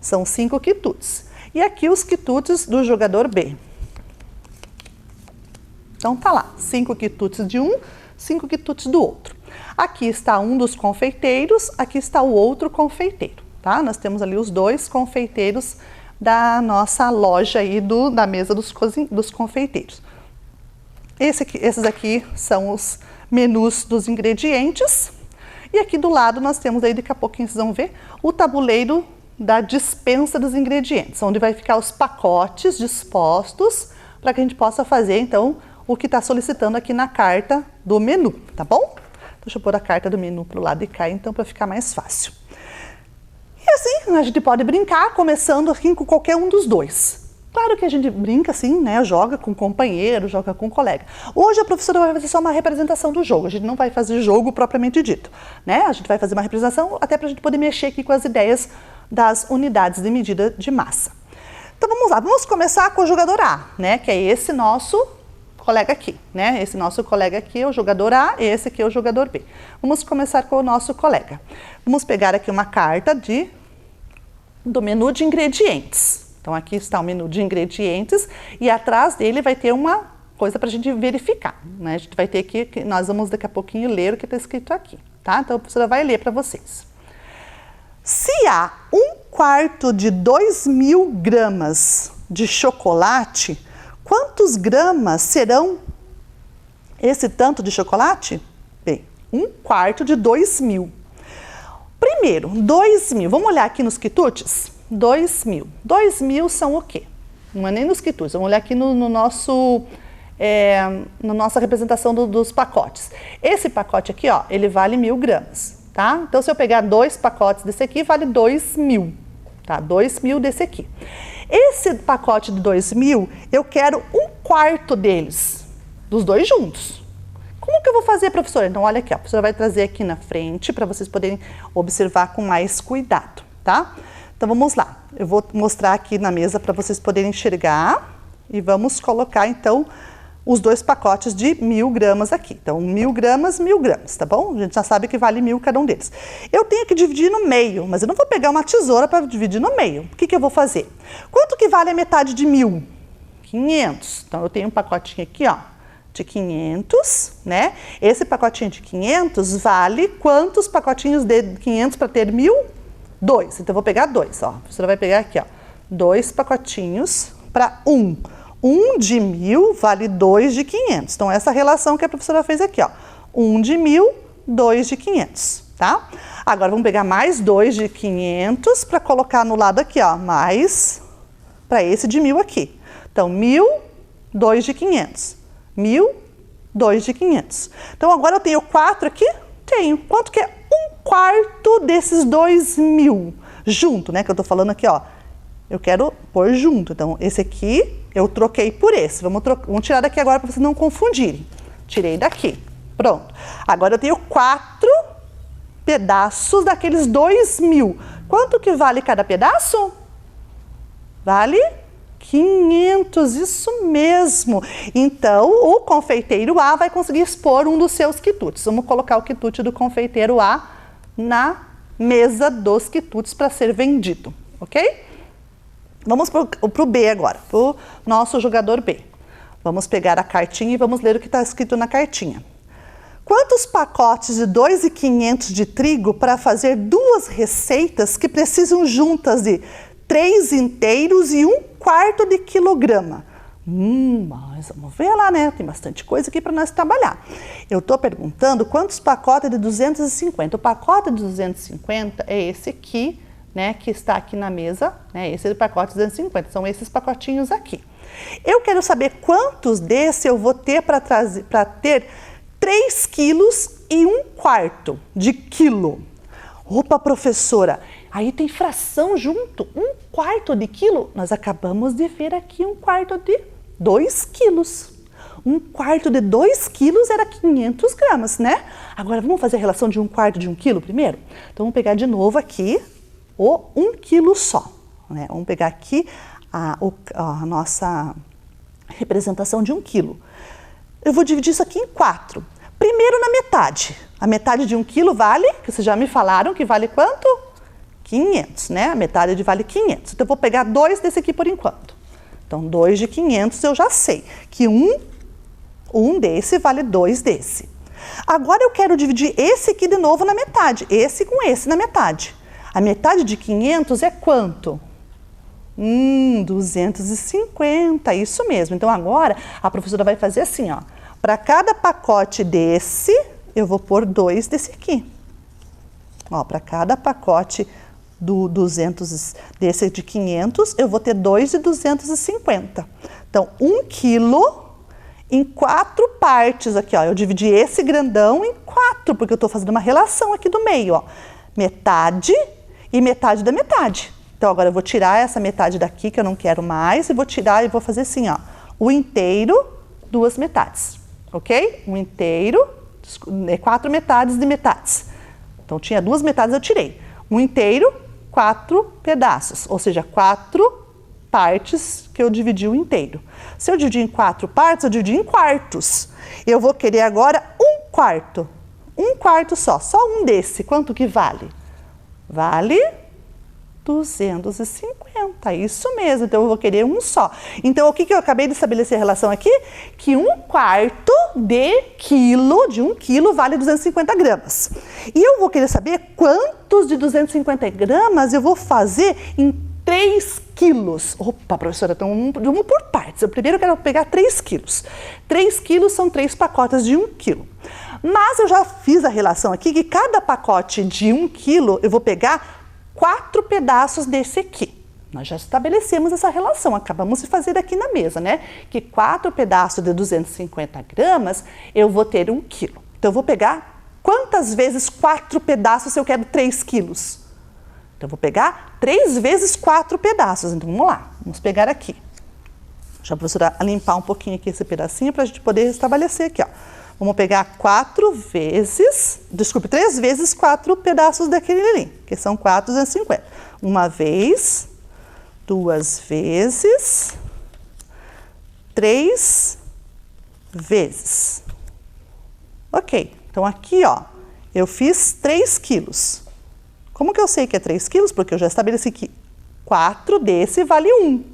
São 5 quitutes. E aqui os quitutes do jogador B. Então tá lá, 5 quitutes de um, 5 quitutes do outro. Aqui está um dos confeiteiros, aqui está o outro confeiteiro, tá? Nós temos ali os 2 confeiteiros da nossa loja aí da mesa dos confeiteiros. Esses aqui são os menus dos ingredientes. E aqui do lado nós temos aí, daqui a pouquinho vocês vão ver, o tabuleiro da dispensa dos ingredientes, onde vai ficar os pacotes dispostos para que a gente possa fazer, então, o que está solicitando aqui na carta do menu, tá bom? Deixa eu pôr a carta do menu para o lado de cá, então, para ficar mais fácil. E assim, a gente pode brincar, começando aqui com qualquer um dos dois. Claro que a gente brinca assim, né? Joga com companheiro, joga com colega. Hoje a professora vai fazer só uma representação do jogo. A gente não vai fazer jogo propriamente dito, né? A gente vai fazer uma representação até para a gente poder mexer aqui com as ideias das unidades de medida de massa. Então vamos lá, vamos começar com o jogador A, né? Que é esse nosso colega aqui, né? Esse nosso colega aqui é o jogador A, esse aqui é o jogador B. Vamos começar com o nosso colega. Vamos pegar aqui uma carta do menu de ingredientes. Então, aqui está o menu de ingredientes e atrás dele vai ter uma coisa para a gente verificar, né? A gente vai ter aqui, nós vamos daqui a pouquinho ler o que está escrito aqui, tá? Então, a professora vai ler para vocês. Se há 1/4 de 2.000 gramas de chocolate, quantos gramas serão esse tanto de chocolate? Bem, 1/4 de 2.000. Primeiro, 2.000, vamos olhar aqui nos quitutes? 2.000. 2.000 são o quê? Não é nem nos quitutes, vamos olhar aqui na nossa representação dos pacotes. Esse pacote aqui, ó, ele vale 1.000 gramas, tá? Então, se eu pegar 2 pacotes desse aqui, vale 2.000, tá? 2.000 desse aqui. Esse pacote de 2.000, eu quero 1/4 deles, dos dois juntos. Como que eu vou fazer, professora? Então, olha aqui, ó, a professora vai trazer aqui na frente para vocês poderem observar com mais cuidado, tá? Então, vamos lá. Eu vou mostrar aqui na mesa para vocês poderem enxergar e vamos colocar, então, os 2 pacotes de 1.000 gramas aqui. Então, 1.000 gramas, 1.000 gramas, tá bom? A gente já sabe que vale 1.000 cada um deles. Eu tenho que dividir no meio, mas eu não vou pegar uma tesoura para dividir no meio. O que eu vou fazer? Quanto que vale a metade de 1.000? 500. Então, eu tenho um pacotinho aqui, ó, de 500, né? Esse pacotinho de 500 vale quantos pacotinhos de 500 para ter 1.000? 2. Então, eu vou pegar 2, ó. A professora vai pegar aqui, ó, 2 pacotinhos para 1. 1 de 1.000 vale 2 de 500. Então, essa relação que a professora fez aqui, ó. 1 de 1.000, 2 de 500, tá? Agora, vamos pegar mais 2 de 500 para colocar no lado aqui, ó, mais para esse de 1.000 aqui. Então, 1.000, 2 de 500. 1.000, 2 de 500. Então, agora eu tenho 4 aqui? Tenho. Quanto que é 1/4 desses 2.000? Junto, né? Que eu tô falando aqui, ó. Eu quero pôr junto. Então, esse aqui eu troquei por esse. Vamos tirar daqui agora para vocês não confundirem. Tirei daqui. Pronto. Agora eu tenho 4 pedaços daqueles 2.000. Quanto que vale cada pedaço? Vale 500, isso mesmo. Então, o confeiteiro A vai conseguir expor um dos seus quitutes. Vamos colocar o quitute do confeiteiro A na mesa dos quitutes para ser vendido, ok? Vamos para o B agora, para o nosso jogador B. Vamos pegar a cartinha e vamos ler o que está escrito na cartinha. Quantos pacotes de 2.500 de trigo para fazer 2 receitas que precisam juntas de 3 inteiros e 1/4 de quilograma? Mas vamos ver lá, né? Tem bastante coisa aqui para nós trabalhar. Eu estou perguntando quantos pacotes de 250. O pacote de 250 é esse aqui né, que está aqui na mesa, né, esse é o pacote 250, são esses pacotinhos aqui. Eu quero saber quantos desse eu vou ter para ter 3 quilos e 1/4 de quilo. Opa, professora, aí tem fração junto, 1/4 de quilo? Nós acabamos de ver aqui 1/4 de 2 quilos. 1/4 de 2 quilos era 500 gramas, né? Agora vamos fazer a relação de 1/4 de 1 quilo primeiro? Então vamos pegar de novo aqui o 1 quilo só, né? Vamos pegar aqui a nossa representação de 1 quilo. Eu vou dividir isso aqui em 4. Primeiro na metade. A metade de 1 quilo vale, que vocês já me falaram que vale quanto? 500, né? A metade vale 500. Então eu vou pegar 2 desse aqui por enquanto. Então 2 de 500 eu já sei que um desse vale 2 desse. Agora eu quero dividir esse aqui de novo na metade, esse com esse na metade. A metade de 500 é quanto? 250, isso mesmo. Então agora a professora vai fazer assim, ó. Para cada pacote desse, eu vou pôr 2 desse aqui. Ó, para cada pacote do 200, desse de 500, eu vou ter 2 de 250. Então, 1 quilo em 4 partes aqui, ó. Eu dividi esse grandão em 4, porque eu estou fazendo uma relação aqui do meio, ó. Metade e metade da metade. Então, agora eu vou tirar essa metade daqui, que eu não quero mais, e vou tirar e vou fazer assim, ó. O inteiro, 2 metades, ok? O inteiro, 4 metades de metades. Então, tinha 2 metades, eu tirei. O inteiro, 4 pedaços, ou seja, 4 partes que eu dividi o inteiro. Se eu dividir em 4 partes, eu dividi em quartos. Eu vou querer agora 1/4. 1/4 só um desse. Quanto que vale? Vale 250, isso mesmo. Então eu vou querer um só. Então o que eu acabei de estabelecer a relação aqui? Que 1/4 de 1 quilo vale 250 gramas. E eu vou querer saber quantos de 250 gramas eu vou fazer em 3 quilos. Opa, professora, então vamos por partes. Primeiro eu quero pegar 3 quilos. 3 quilos são 3 pacotes de 1 quilo. Mas eu já fiz a relação aqui que cada pacote de 1 quilo eu vou pegar 4 pedaços desse aqui. Nós já estabelecemos essa relação, acabamos de fazer aqui na mesa, né? Que 4 pedaços de 250 gramas eu vou ter 1 quilo. Então eu vou pegar quantas vezes 4 pedaços se eu quero 3 quilos? Então eu vou pegar 3 vezes 4 pedaços. Então vamos lá, vamos pegar aqui. Deixa a professora limpar um pouquinho aqui esse pedacinho para a gente poder estabelecer aqui, ó. Vamos pegar 3 vezes 4 pedaços daquele ali, que são 4, 250. Uma vez, 2 vezes, 3 vezes. Ok, então aqui, ó, eu fiz 3 quilos. Como que eu sei que é 3 quilos? Porque eu já estabeleci que 4 desse vale 1.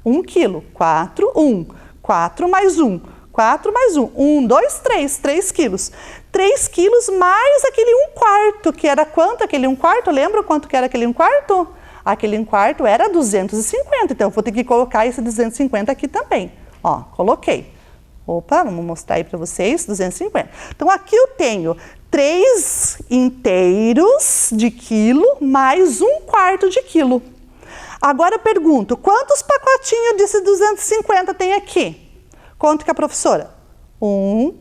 1 quilo, 4, 1. 4 mais 1. 4 mais 1. 1, 2, 3. 3 quilos. 3 quilos mais aquele 1/4, que era quanto aquele 1/4? Lembra quanto que era aquele 1/4? Aquele 1/4 era 250, então eu vou ter que colocar esse 250 aqui também. Ó, coloquei. Opa, vamos mostrar aí para vocês, 250. Então aqui eu tenho 3 inteiros de quilo mais 1/4 de quilo. Agora eu pergunto, quantos pacotinhos desse 250 tem aqui? Conta com a professora. 1,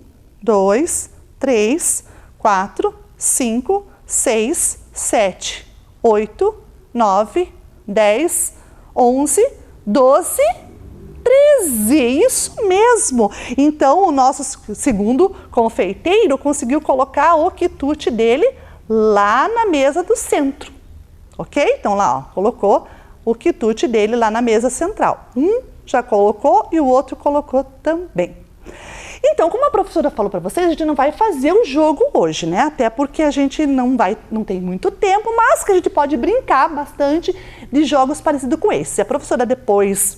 2, 3, 4, 5, 6, 7, 8, 9, 10, 11, 12, 13. Isso mesmo. Então, o nosso segundo confeiteiro conseguiu colocar o quitute dele lá na mesa do centro. Ok? Então, lá, ó, colocou o quitute dele lá na mesa central. Já colocou e o outro colocou também. Então, como a professora falou para vocês, a gente não vai fazer o jogo hoje, né? Até porque a gente não tem muito tempo, mas que a gente pode brincar bastante de jogos parecidos com esse. Se a professora depois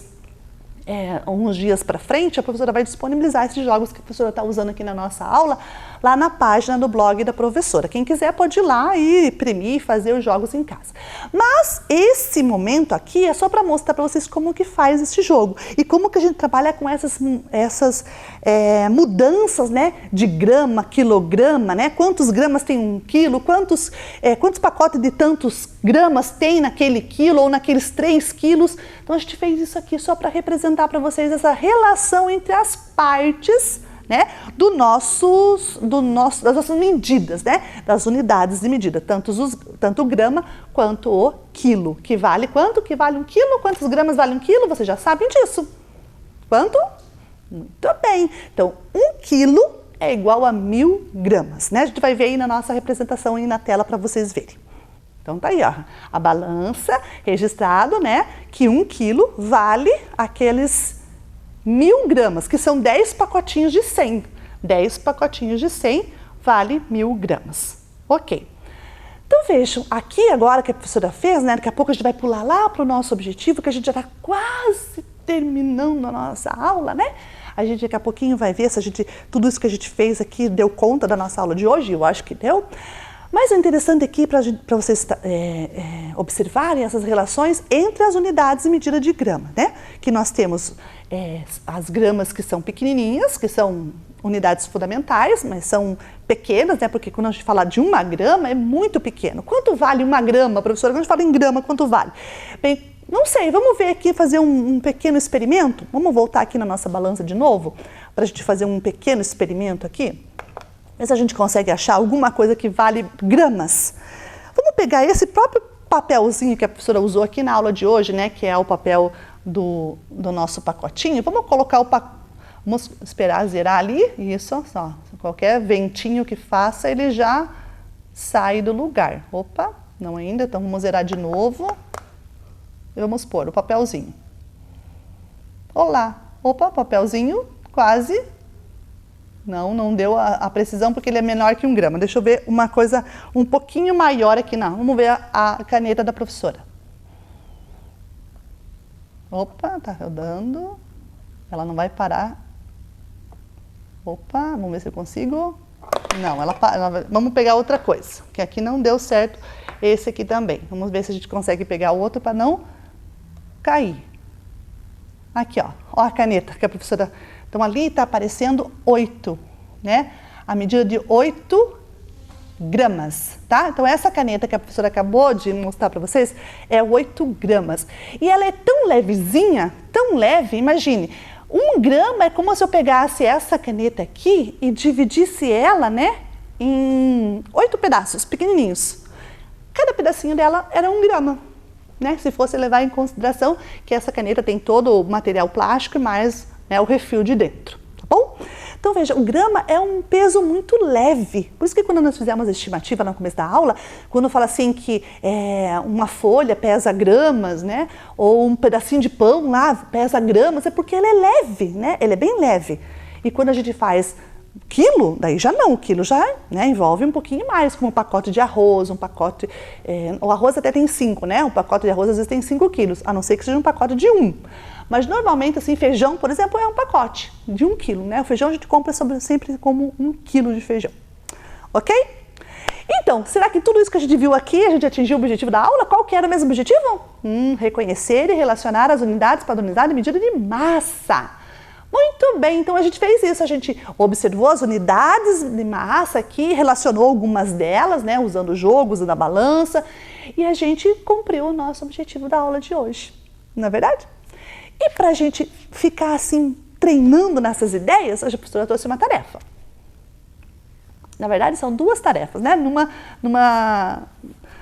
uns dias para frente, a professora vai disponibilizar esses jogos que a professora está usando aqui na nossa aula, lá na página do blog da professora. Quem quiser pode ir lá e imprimir e fazer os jogos em casa. Mas esse momento aqui é só para mostrar para vocês como que faz esse jogo e como que a gente trabalha com essas mudanças, né, de grama, quilograma, né? Quantos gramas tem 1 quilo, quantos pacotes de tantos gramas tem naquele quilo ou naqueles 3 quilos. Então a gente fez isso aqui só para representar para vocês essa relação entre as partes, né, das nossas medidas, né, das unidades de medida, tanto o grama quanto o quilo, que vale quanto? Que vale 1 quilo? Quantos gramas vale 1 quilo? Vocês já sabem disso. Quanto? Muito bem. Então, 1 quilo é igual a 1000 gramas, né? A gente vai ver aí na nossa representação aí na tela para vocês verem. Então tá aí, ó, a balança registrado, né, que 1 quilo vale aqueles 1000 gramas, que são 10 pacotinhos de 100. 10 pacotinhos de 100 vale 1000 gramas. Ok. Então vejam, aqui agora que a professora fez, né, daqui a pouco a gente vai pular lá para o nosso objetivo, que a gente já está quase terminando a nossa aula, né? A gente daqui a pouquinho vai ver se tudo isso que a gente fez aqui deu conta da nossa aula de hoje, eu acho que deu. Mas o interessante aqui para vocês observarem essas relações entre as unidades de medida de grama, né? Que nós temos as gramas que são pequenininhas, que são unidades fundamentais, mas são pequenas, né? Porque quando a gente fala de 1 grama é muito pequeno. Quanto vale 1 grama, professora? Quando a gente fala em grama, quanto vale? Bem, não sei, vamos ver aqui, fazer um pequeno experimento? Vamos voltar aqui na nossa balança de novo, para a gente fazer um pequeno experimento aqui? Ver se a gente consegue achar alguma coisa que vale gramas. Vamos pegar esse próprio papelzinho que a professora usou aqui na aula de hoje, né? Que é o papel do nosso pacotinho. Vamos colocar vamos esperar zerar ali. Isso, só. Qualquer ventinho que faça, ele já sai do lugar. Opa, não ainda, então vamos zerar de novo. E vamos pôr o papelzinho. Olá. Opa, papelzinho, quase. Não deu a precisão porque ele é menor que 1 grama. Deixa eu ver uma coisa um pouquinho maior aqui. Não, vamos ver a caneta da professora. Opa, tá rodando. Ela não vai parar. Opa, vamos ver se eu consigo. Não, vamos pegar outra coisa, que aqui não deu certo. Esse aqui também. Vamos ver se a gente consegue pegar o outro para não cair. Aqui, ó a caneta que a professora... Então, ali está aparecendo 8, né? A medida de 8 gramas, tá? Então, essa caneta que a professora acabou de mostrar para vocês é 8 gramas. E ela é tão levezinha, tão leve, imagine, 1 grama é como se eu pegasse essa caneta aqui e dividisse ela, né, em 8 pedaços pequenininhos. Cada pedacinho dela era 1 grama, né? Se fosse levar em consideração que essa caneta tem todo o material plástico e mais... o refil de dentro, tá bom? Então veja, o grama é um peso muito leve, por isso que quando nós fizemos a estimativa no começo da aula, quando fala assim que uma folha pesa gramas, né? Ou um pedacinho de pão lá pesa gramas, é porque ele é leve, né? Ele é bem leve. E quando a gente faz quilo, daí já não, o quilo já, né, envolve um pouquinho mais, como um pacote de arroz, o arroz até tem 5, né? Um pacote de arroz às vezes tem 5 quilos, a não ser que seja um pacote de 1. Mas normalmente, assim, feijão, por exemplo, é um pacote de 1 quilo, né? O feijão a gente compra sempre como 1 quilo de feijão, ok? Então, será que tudo isso que a gente viu aqui, a gente atingiu o objetivo da aula? Qual que era o mesmo objetivo? Reconhecer e relacionar as unidades padronizadas de medida de massa. Muito bem, então a gente fez isso, a gente observou as unidades de massa aqui, relacionou algumas delas, né, usando o jogo, usando a balança, e a gente cumpriu o nosso objetivo da aula de hoje, não é verdade? E para a gente ficar assim, treinando nessas ideias, a professora trouxe uma tarefa. Na verdade, são 2 tarefas, né?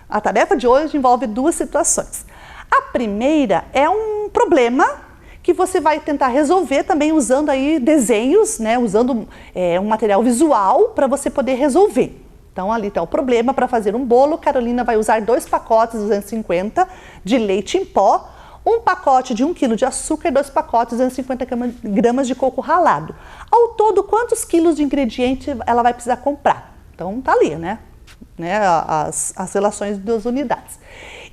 A tarefa de hoje envolve 2 situações. A primeira é um problema que você vai tentar resolver também usando aí desenhos, né? Usando um material visual para você poder resolver. Então, ali está o problema para fazer um bolo. Carolina vai usar 2 pacotes 250 de leite em pó, 1 pacote de 1 kg de açúcar e 2 pacotes de 250 gramas de coco ralado. Ao todo, quantos quilos de ingrediente ela vai precisar comprar? Então, tá ali, né? As relações das unidades.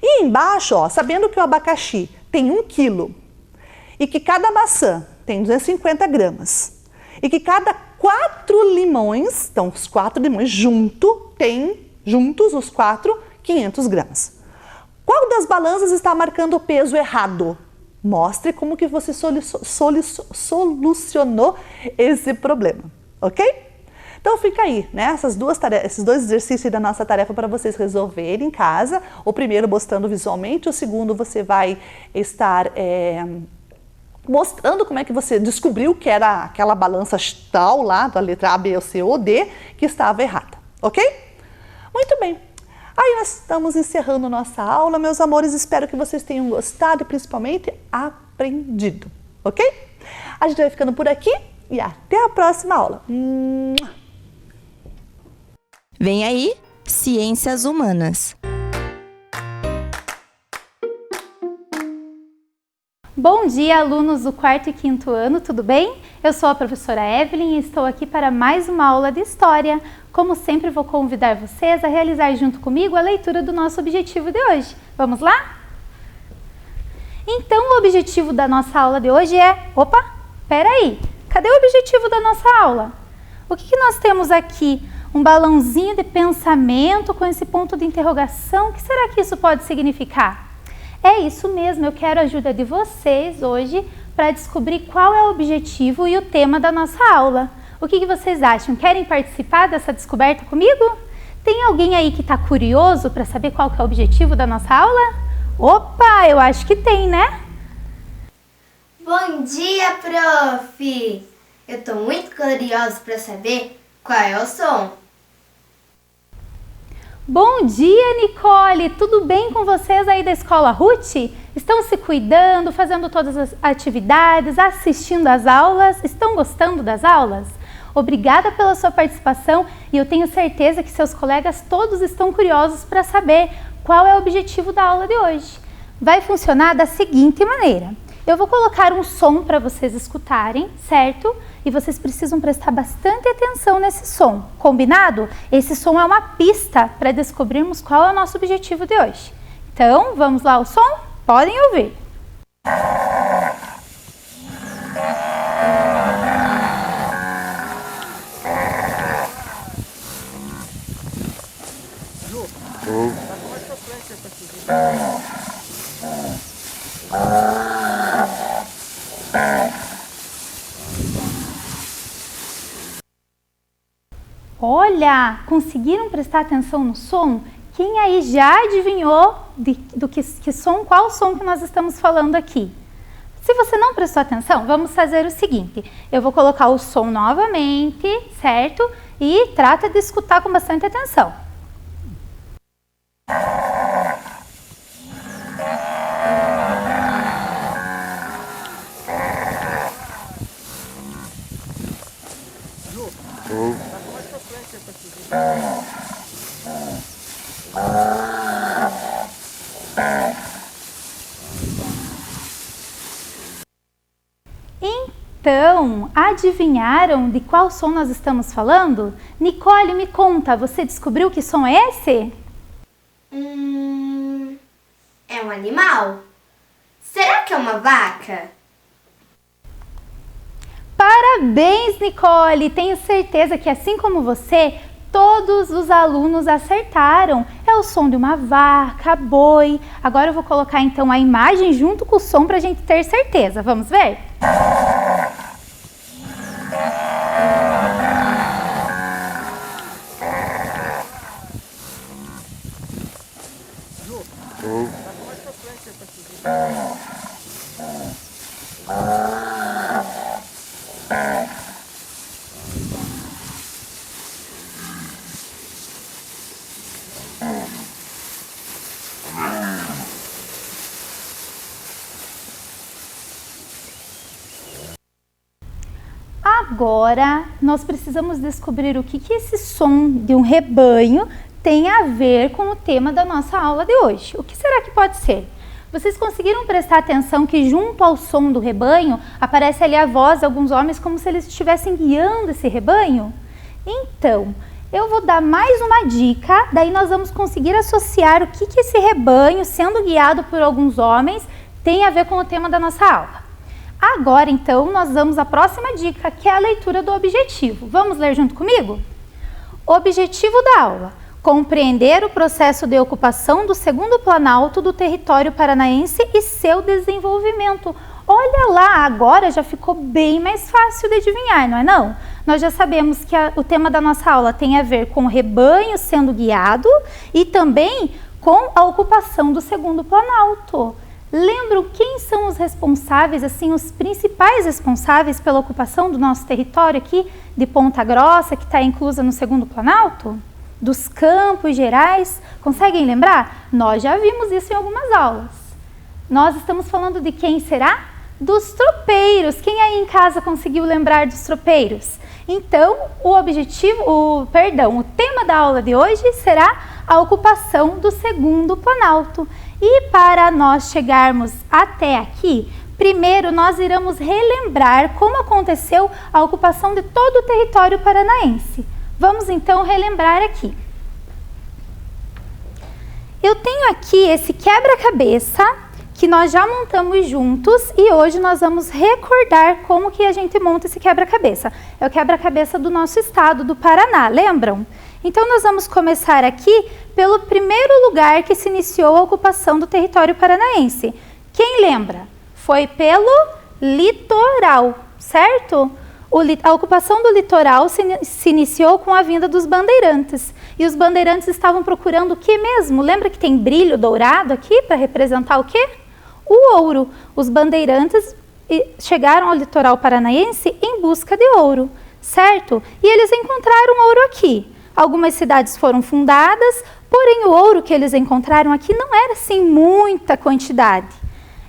E embaixo, ó, sabendo que o abacaxi tem 1 quilo e que cada maçã tem 250 gramas e que cada 4 limões, então os 4 limões juntos os 4, 500 gramas. Qual das balanças está marcando o peso errado? Mostre como que você solucionou esse problema, ok? Então fica aí, né? Esses dois exercícios da nossa tarefa para vocês resolverem em casa. O primeiro mostrando visualmente, o segundo você vai estar mostrando como é que você descobriu que era aquela balança tal lá, da letra A, B, C ou D, que estava errada, ok? Muito bem. Aí nós estamos encerrando nossa aula, meus amores. Espero que vocês tenham gostado e principalmente aprendido, ok? A gente vai ficando por aqui e até a próxima aula. Vem aí, Ciências Humanas. Bom dia, alunos do 4º e 5º ano, tudo bem? Eu sou a professora Evelyn e estou aqui para mais uma aula de História. Como sempre, vou convidar vocês a realizar junto comigo a leitura do nosso objetivo de hoje. Vamos lá? Então, o objetivo da nossa aula de hoje é... Opa, peraí, cadê o objetivo da nossa aula? O que nós temos aqui? Um balãozinho de pensamento com esse ponto de interrogação. O que será que isso pode significar? É isso mesmo, eu quero a ajuda de vocês hoje para descobrir qual é o objetivo e o tema da nossa aula. O que vocês acham? Querem participar dessa descoberta comigo? Tem alguém aí que está curioso para saber qual que é o objetivo da nossa aula? Opa, eu acho que tem, né? Bom dia, prof! Eu estou muito curiosa para saber qual é o som. Bom dia, Nicole! Tudo bem com vocês aí da Escola Ruth? Estão se cuidando, fazendo todas as atividades, assistindo às aulas? Estão gostando das aulas? Obrigada pela sua participação e eu tenho certeza que seus colegas todos estão curiosos para saber qual é o objetivo da aula de hoje. Vai funcionar da seguinte maneira. Eu vou colocar um som para vocês escutarem, certo? E vocês precisam prestar bastante atenção nesse som, combinado? Esse som é uma pista para descobrirmos qual é o nosso objetivo de hoje. Então, vamos lá ao som? Podem ouvir. Olha, conseguiram prestar atenção no som? Quem aí já adivinhou qual som que nós estamos falando aqui? Se você não prestou atenção, vamos fazer o seguinte. Eu vou colocar o som novamente, certo? E trata de escutar com bastante atenção. Então, adivinharam de qual som nós estamos falando? Nicole, me conta, você descobriu que som é esse? É um animal? Será que é uma vaca? Parabéns, Nicole! Tenho certeza que, assim como você, todos os alunos acertaram. É o som de uma vaca, boi. Agora eu vou colocar então a imagem junto com o som para a gente ter certeza. Vamos ver? Agora, nós precisamos descobrir o que esse som de um rebanho tem a ver com o tema da nossa aula de hoje. O que será que pode ser? Vocês conseguiram prestar atenção que junto ao som do rebanho aparece ali a voz de alguns homens como se eles estivessem guiando esse rebanho? Então, eu vou dar mais uma dica, daí nós vamos conseguir associar o que esse rebanho, sendo guiado por alguns homens, tem a ver com o tema da nossa aula. Agora, então, nós vamos à próxima dica, que é a leitura do objetivo. Vamos ler junto comigo? Objetivo da aula: compreender o processo de ocupação do segundo planalto do território paranaense e seu desenvolvimento. Olha lá, agora já ficou bem mais fácil de adivinhar, não é não? Nós já sabemos que o tema da nossa aula tem a ver com o rebanho sendo guiado e também com a ocupação do segundo planalto. Lembram quem são os responsáveis, assim, os principais responsáveis pela ocupação do nosso território aqui de Ponta Grossa, que está inclusa no segundo planalto? Dos Campos Gerais, conseguem lembrar? Nós já vimos isso em algumas aulas. Nós estamos falando de quem será? Dos tropeiros. Quem aí em casa conseguiu lembrar dos tropeiros? Então, o tema da aula de hoje será a ocupação do segundo planalto. E para nós chegarmos até aqui, primeiro nós iremos relembrar como aconteceu a ocupação de todo o território paranaense. Vamos então relembrar aqui. Eu tenho aqui esse quebra-cabeça que nós já montamos juntos e hoje nós vamos recordar como que a gente monta esse quebra-cabeça. É o quebra-cabeça do nosso estado, do Paraná, lembram? Então nós vamos começar aqui pelo primeiro lugar que se iniciou a ocupação do território paranaense. Quem lembra? Foi pelo litoral, certo? A ocupação do litoral se iniciou com a vinda dos bandeirantes. E os bandeirantes estavam procurando o que mesmo? Lembra que tem brilho dourado aqui para representar o quê? O ouro. Os bandeirantes chegaram ao litoral paranaense em busca de ouro, certo? E eles encontraram ouro aqui. Algumas cidades foram fundadas, porém o ouro que eles encontraram aqui não era assim muita quantidade.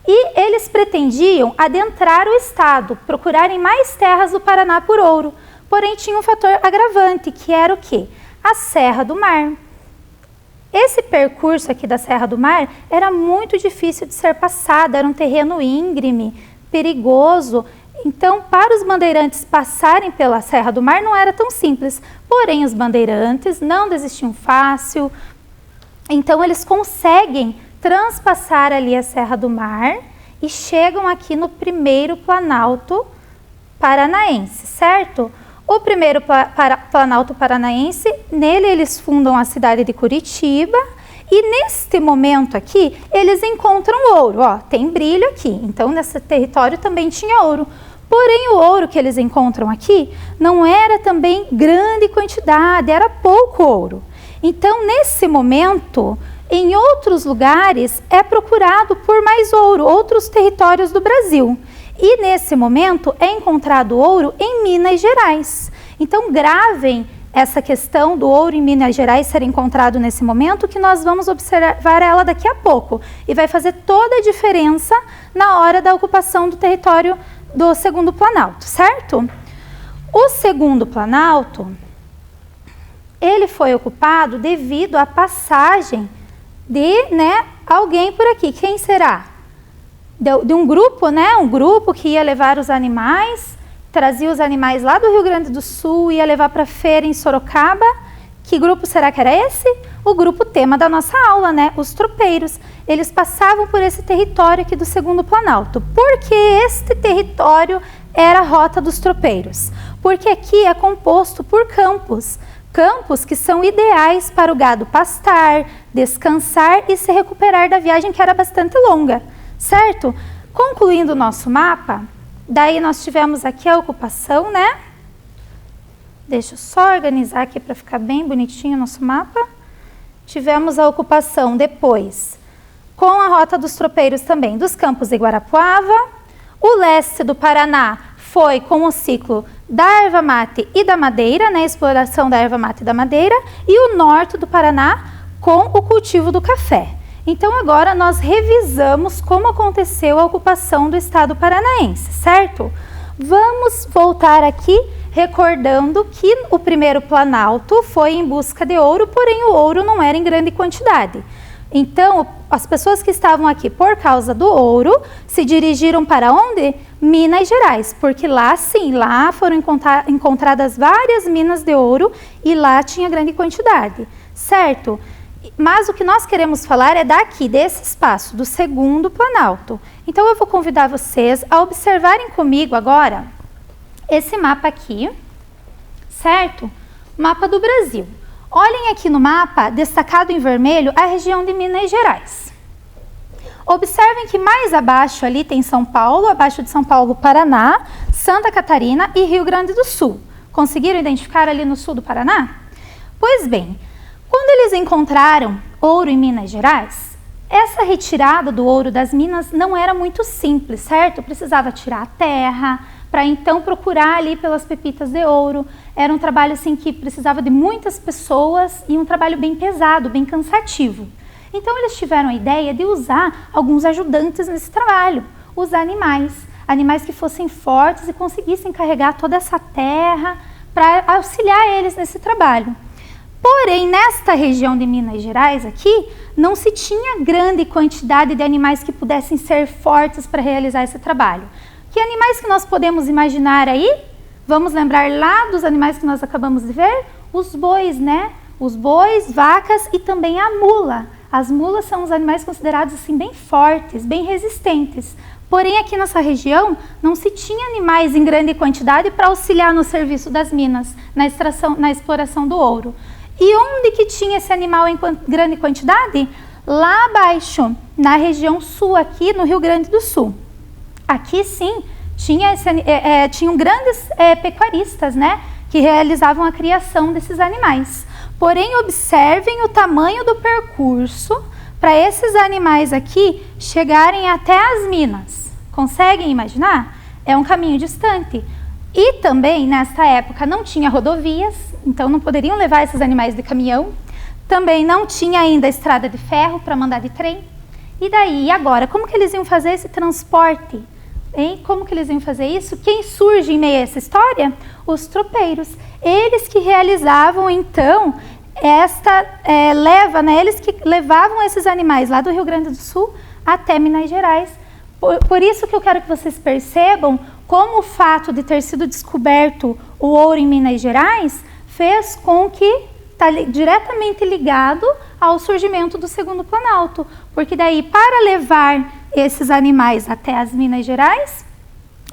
E eles pretendiam adentrar o estado, procurarem mais terras do Paraná por ouro. Porém, tinha um fator agravante, que era o quê? A Serra do Mar. Esse percurso aqui da Serra do Mar era muito difícil de ser passado, era um terreno íngreme, perigoso. Então, para os bandeirantes passarem pela Serra do Mar não era tão simples. Porém, os bandeirantes não desistiam fácil. Então, eles conseguem transpassar ali a Serra do Mar e chegam aqui no primeiro planalto paranaense, certo? O primeiro planalto paranaense, nele eles fundam a cidade de Curitiba e neste momento aqui eles encontram ouro, ó, tem brilho aqui, então nesse território também tinha ouro. Porém, o ouro que eles encontram aqui não era também grande quantidade, era pouco ouro. Então, nesse momento, em outros lugares é procurado por mais ouro, outros territórios do Brasil. E nesse momento é encontrado ouro em Minas Gerais. Então gravem essa questão do ouro em Minas Gerais ser encontrado nesse momento, que nós vamos observar ela daqui a pouco. E vai fazer toda a diferença na hora da ocupação do território do segundo planalto, certo? O segundo planalto, ele foi ocupado devido à passagem de alguém por aqui. Quem será? De um grupo, um grupo que ia levar os animais, trazia os animais lá do Rio Grande do Sul, ia levar para a feira em Sorocaba. Que grupo será que era esse? O grupo tema da nossa aula, os tropeiros. Eles passavam por esse território aqui do segundo planalto. Por que este território era a rota dos tropeiros? Porque aqui é composto por campos. Campos que são ideais para o gado pastar, descansar e se recuperar da viagem, que era bastante longa, certo? Concluindo o nosso mapa, daí nós tivemos aqui a ocupação, Deixa eu só organizar aqui para ficar bem bonitinho o nosso mapa. Tivemos a ocupação depois, com a rota dos tropeiros também, dos campos de Guarapuava. O leste do Paraná foi com o ciclo da erva mate e da madeira, a exploração da erva mate e da madeira, e o norte do Paraná com o cultivo do café. Então agora nós revisamos como aconteceu a ocupação do estado paranaense, certo? Vamos voltar aqui recordando que o primeiro planalto foi em busca de ouro, porém o ouro não era em grande quantidade. Então, as pessoas que estavam aqui por causa do ouro se dirigiram para onde? Minas Gerais, porque lá sim, lá foram encontradas várias minas de ouro e lá tinha grande quantidade, certo? Mas o que nós queremos falar é daqui, desse espaço, do segundo planalto. Então eu vou convidar vocês a observarem comigo agora esse mapa aqui, certo? Mapa do Brasil. Olhem aqui no mapa, destacado em vermelho, a região de Minas Gerais. Observem que mais abaixo ali tem São Paulo, abaixo de São Paulo, Paraná, Santa Catarina e Rio Grande do Sul. Conseguiram identificar ali no sul do Paraná? Pois bem, quando eles encontraram ouro em Minas Gerais, essa retirada do ouro das minas não era muito simples, certo? Precisava tirar a terra, para então procurar ali pelas pepitas de ouro. Era um trabalho assim que precisava de muitas pessoas e um trabalho bem pesado, bem cansativo. Então eles tiveram a ideia de usar alguns ajudantes nesse trabalho, usar animais que fossem fortes e conseguissem carregar toda essa terra para auxiliar eles nesse trabalho. Porém, nesta região de Minas Gerais aqui, não se tinha grande quantidade de animais que pudessem ser fortes para realizar esse trabalho. Que animais que nós podemos imaginar aí? Vamos lembrar lá dos animais que nós acabamos de ver? Os bois, né? Os bois, vacas e também a mula. As mulas são os animais considerados assim bem fortes, bem resistentes. Porém, aqui nessa região não se tinha animais em grande quantidade para auxiliar no serviço das minas, na extração, na exploração do ouro. E onde que tinha esse animal em grande quantidade? Lá abaixo, na região sul, aqui no Rio Grande do Sul. Aqui sim, tinham grandes pecuaristas, né, que realizavam a criação desses animais. Porém, observem o tamanho do percurso para esses animais aqui chegarem até as minas. Conseguem imaginar? É um caminho distante. E também, nesta época, não tinha rodovias, então não poderiam levar esses animais de caminhão. Também não tinha ainda estrada de ferro para mandar de trem. E daí, agora, como que eles iam fazer esse transporte? Hein? Como que eles iam fazer isso? Quem surge em meio a essa história? Os tropeiros. Eles que realizavam, então, esta leva, né? Eles que levavam esses animais lá do Rio Grande do Sul até Minas Gerais. Por isso que eu quero que vocês percebam como o fato de ter sido descoberto o ouro em Minas Gerais fez com que está diretamente ligado ao surgimento do Segundo Planalto. Porque daí, para levar esses animais até as Minas Gerais,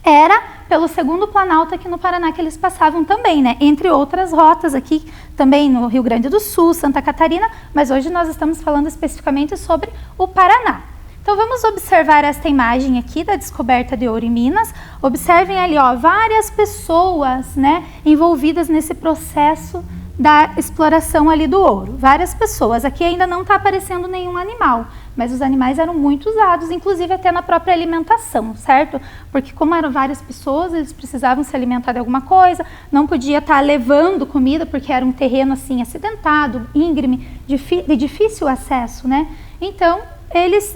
era pelo Segundo Planalto aqui no Paraná que eles passavam também, né? Entre outras rotas aqui, também no Rio Grande do Sul, Santa Catarina, mas hoje nós estamos falando especificamente sobre o Paraná. Então vamos observar esta imagem aqui da descoberta de ouro em Minas. Observem ali, ó, várias pessoas, né, envolvidas nesse processo da exploração ali do ouro. Várias pessoas. Aqui ainda não está aparecendo nenhum animal, mas os animais eram muito usados, inclusive até na própria alimentação, certo? Porque como eram várias pessoas, eles precisavam se alimentar de alguma coisa, não podia estar levando comida, porque era um terreno assim acidentado, íngreme, de difícil acesso, né? Então, eles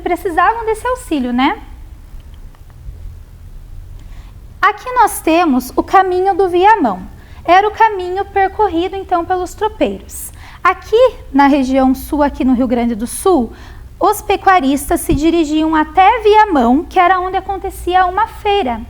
precisavam desse auxílio, né? Aqui nós temos o caminho do Viamão. Era o caminho percorrido, então, pelos tropeiros. Aqui, na região sul, aqui no Rio Grande do Sul, os pecuaristas se dirigiam até Viamão, que era onde acontecia uma feira.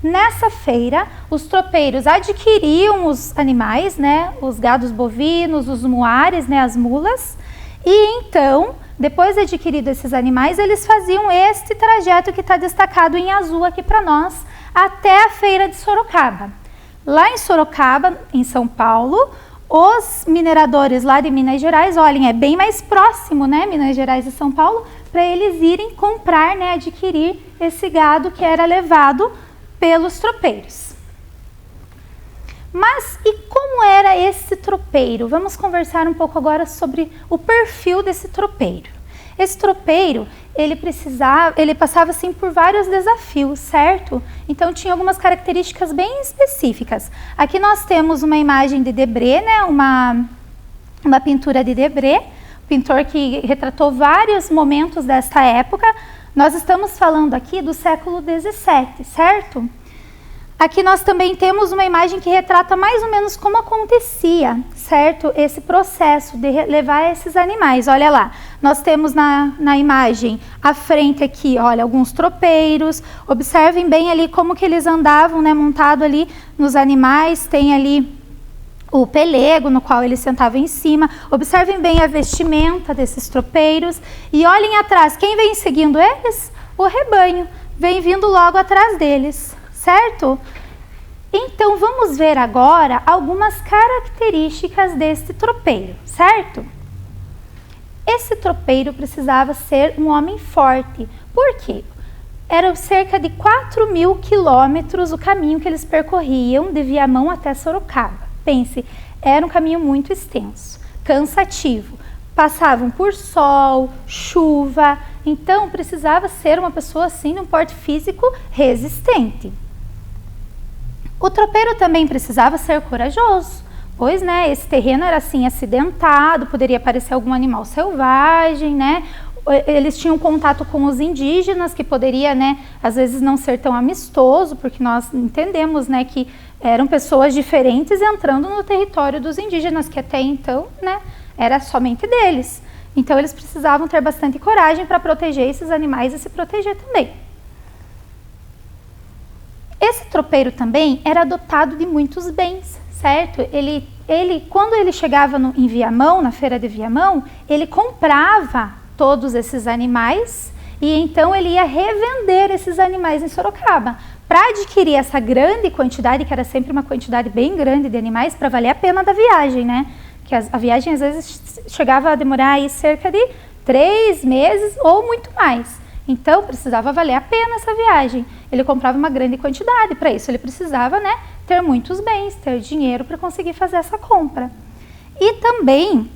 Nessa feira, os tropeiros adquiriam os animais, né, os gados bovinos, os muares, né, as mulas, e então, depois de adquirido esses animais, eles faziam este trajeto que está destacado em azul aqui para nós, até a feira de Sorocaba. Lá em Sorocaba, em São Paulo, os mineradores lá de Minas Gerais, olhem, é bem mais próximo, né, Minas Gerais e São Paulo, para eles irem comprar, né, adquirir esse gado que era levado pelos tropeiros. Mas e como era esse tropeiro? Vamos conversar um pouco agora sobre o perfil desse tropeiro. Esse tropeiro, ele passava assim por vários desafios, certo? Então tinha algumas características bem específicas. Aqui nós temos uma imagem de Debré, né? Uma pintura de Debré, pintor que retratou vários momentos desta época. Nós estamos falando aqui do século XVII, certo? Aqui nós também temos uma imagem que retrata mais ou menos como acontecia, certo? Esse processo de levar esses animais. Olha lá, nós temos na imagem à frente aqui, olha, alguns tropeiros. Observem bem ali como que eles andavam, né, montado ali nos animais. Tem ali o pelego no qual eles sentavam em cima. Observem bem a vestimenta desses tropeiros. E olhem atrás, quem vem seguindo eles? o rebanho vem vindo logo atrás deles, certo? Então, vamos ver agora algumas características desse tropeiro, certo? Esse tropeiro precisava ser um homem forte. Por quê? Eram cerca de 4.000 quilômetros o caminho que eles percorriam de Viamão até Sorocaba. Pense, era um caminho muito extenso, cansativo. Passavam por sol, chuva, então precisava ser uma pessoa assim, num porte físico resistente. O tropeiro também precisava ser corajoso, pois, né, esse terreno era assim acidentado, poderia aparecer algum animal selvagem, né? Eles tinham contato com os indígenas, que poderia, né, às vezes não ser tão amistoso, porque nós entendemos, né, que eram pessoas diferentes entrando no território dos indígenas, que até então, né, era somente deles. Então eles precisavam ter bastante coragem para proteger esses animais e se proteger também. Esse tropeiro também era dotado de muitos bens, certo? Ele quando ele chegava em Viamão, na feira de Viamão, ele comprava todos esses animais e então ele ia revender esses animais em Sorocaba. Para adquirir essa grande quantidade, que era sempre uma quantidade bem grande de animais, para valer a pena da viagem, né? Que a viagem às vezes chegava a demorar aí cerca de 3 meses ou muito mais. Então, precisava valer a pena essa viagem. Ele comprava uma grande quantidade. Para isso, ele precisava, né, ter muitos bens, ter dinheiro para conseguir fazer essa compra. E também,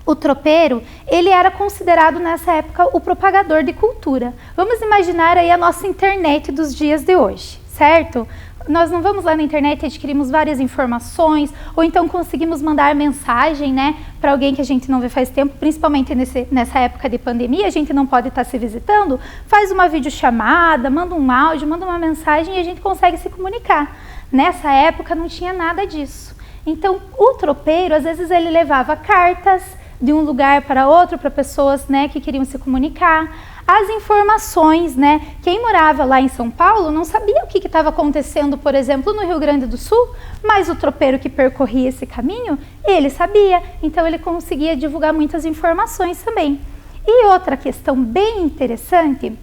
o tropeiro, ele era considerado nessa época o propagador de cultura. Vamos imaginar aí a nossa internet dos dias de hoje, certo? Nós não vamos lá na internet e adquirimos várias informações, ou então conseguimos mandar mensagem, né, para alguém que a gente não vê faz tempo, principalmente nessa época de pandemia, a gente não pode estar se visitando, faz uma videochamada, manda um áudio, manda uma mensagem e a gente consegue se comunicar. Nessa época não tinha nada disso. Então, o tropeiro, às vezes ele levava cartas de um lugar para outro, para pessoas, né, que queriam se comunicar. As informações, né? Quem morava lá em São Paulo não sabia o que estava acontecendo, por exemplo, no Rio Grande do Sul, mas o tropeiro que percorria esse caminho, ele sabia, então ele conseguia divulgar muitas informações também. E outra questão bem interessante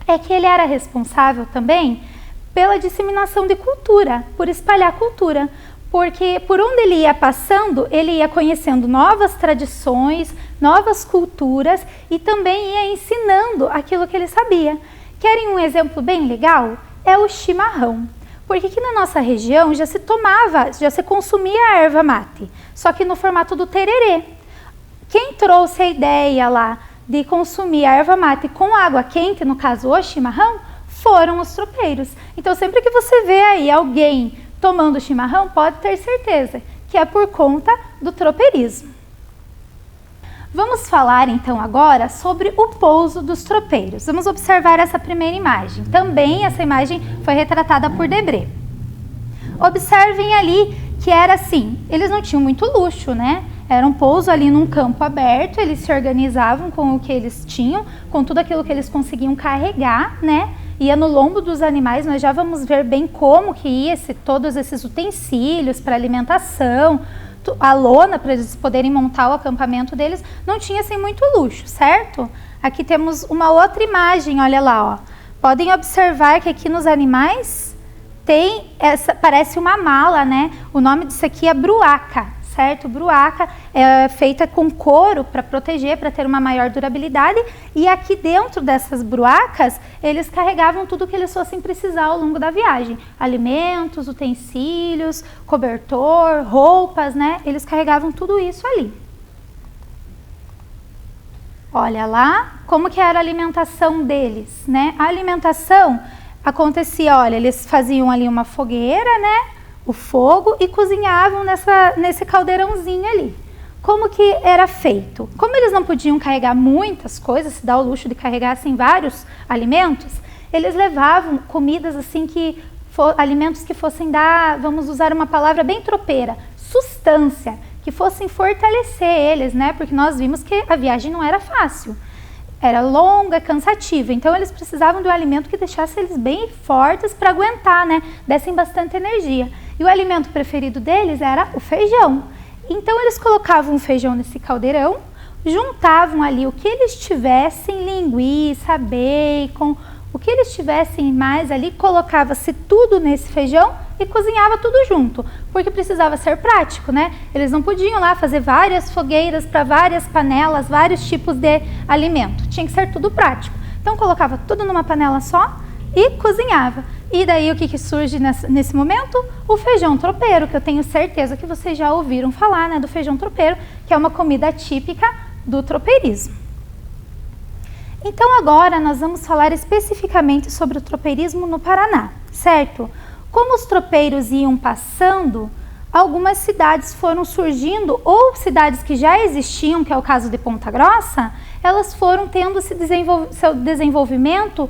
é que ele era responsável também pela disseminação de cultura, por espalhar cultura. Porque por onde ele ia passando, ele ia conhecendo novas tradições, novas culturas e também ia ensinando aquilo que ele sabia. Querem um exemplo bem legal? É o chimarrão. Porque aqui na nossa região já se consumia a erva mate, só que no formato do tererê. Quem trouxe a ideia lá de consumir a erva mate com água quente, no caso o chimarrão, foram os tropeiros. Então sempre que você vê aí alguém tomando chimarrão, pode ter certeza que é por conta do tropeirismo. Vamos falar então agora sobre o pouso dos tropeiros. Vamos observar essa primeira imagem. Também essa imagem foi retratada por Debré. Observem ali que era assim, eles não tinham muito luxo, né? Era um pouso ali num campo aberto, eles se organizavam com o que eles tinham, com tudo aquilo que eles conseguiam carregar, né? Ia no lombo dos animais, nós já vamos ver bem como que ia todos esses utensílios para alimentação, a lona para eles poderem montar o acampamento deles, não tinha assim muito luxo, certo? Aqui temos uma outra imagem, olha lá, ó. Podem observar que aqui nos animais tem parece uma mala, né? O nome disso aqui é bruaca, certo? Bruaca é feita com couro para proteger, para ter uma maior durabilidade. E aqui dentro dessas bruacas, eles carregavam tudo que eles fossem precisar ao longo da viagem. Alimentos, utensílios, cobertor, roupas, né? Eles carregavam tudo isso ali. Olha lá como que era a alimentação deles, né? A alimentação acontecia, olha, eles faziam ali uma fogueira, né? O fogo e cozinhavam nesse caldeirãozinho ali. Como que era feito? Como eles não podiam carregar muitas coisas, se dá o luxo de carregar assim vários alimentos, eles levavam comidas assim alimentos que fossem dar, vamos usar uma palavra bem tropeira, sustância, que fossem fortalecer eles, né? Porque nós vimos que a viagem não era fácil. Era longa, cansativa, então eles precisavam de um alimento que deixasse eles bem fortes para aguentar, né? Dessem bastante energia. E o alimento preferido deles era o feijão. Então eles colocavam o feijão nesse caldeirão, juntavam ali o que eles tivessem, linguiça, bacon, o que eles tivessem mais ali, colocava-se tudo nesse feijão e cozinhava tudo junto, porque precisava ser prático, né? Eles não podiam lá fazer várias fogueiras para várias panelas, vários tipos de alimento. Tinha que ser tudo prático. Então colocava tudo numa panela só e cozinhava. E daí o que surge nesse momento? O feijão tropeiro, que eu tenho certeza que vocês já ouviram falar, né, do feijão tropeiro, que é uma comida típica do tropeirismo. Então agora nós vamos falar especificamente sobre o tropeirismo no Paraná, certo? Como os tropeiros iam passando, algumas cidades foram surgindo, ou cidades que já existiam, que é o caso de Ponta Grossa, elas foram tendo seu desenvolvimento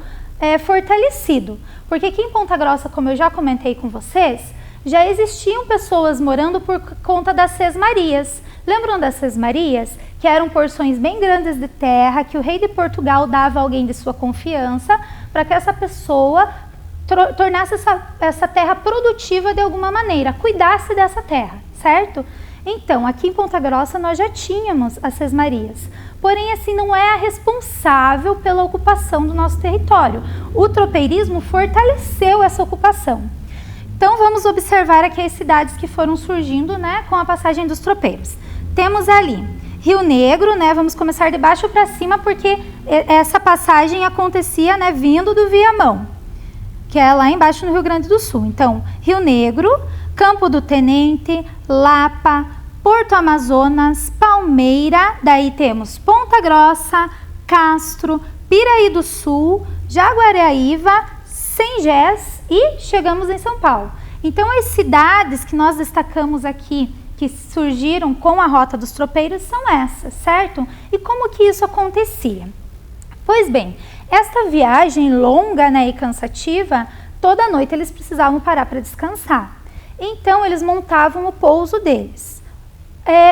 fortalecido. Porque aqui em Ponta Grossa, como eu já comentei com vocês, já existiam pessoas morando por conta das sesmarias. Lembram das sesmarias? Que eram porções bem grandes de terra que o rei de Portugal dava a alguém de sua confiança para que essa pessoa tornasse essa terra produtiva de alguma maneira, cuidasse dessa terra, certo? Então, aqui em Ponta Grossa nós já tínhamos as sesmarias, porém assim não é a responsável pela ocupação do nosso território. O tropeirismo fortaleceu essa ocupação. Então vamos observar aqui as cidades que foram surgindo, né, com a passagem dos tropeiros. Temos ali Rio Negro, né, vamos começar de baixo para cima porque essa passagem acontecia, né, vindo do Viamão, que é lá embaixo no Rio Grande do Sul. Então, Rio Negro, Campo do Tenente, Lapa, Porto Amazonas, Palmeira, daí temos Ponta Grossa, Castro, Piraí do Sul, Jaguariaíva, Sengés e chegamos em São Paulo. Então, as cidades que nós destacamos aqui, que surgiram com a Rota dos Tropeiros, são essas, certo? E como que isso acontecia? Pois bem, esta viagem longa, né, e cansativa, toda noite eles precisavam parar para descansar. Então, eles montavam o pouso deles.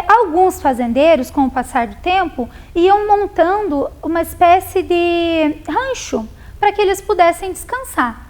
Alguns fazendeiros, com o passar do tempo, iam montando uma espécie de rancho para que eles pudessem descansar.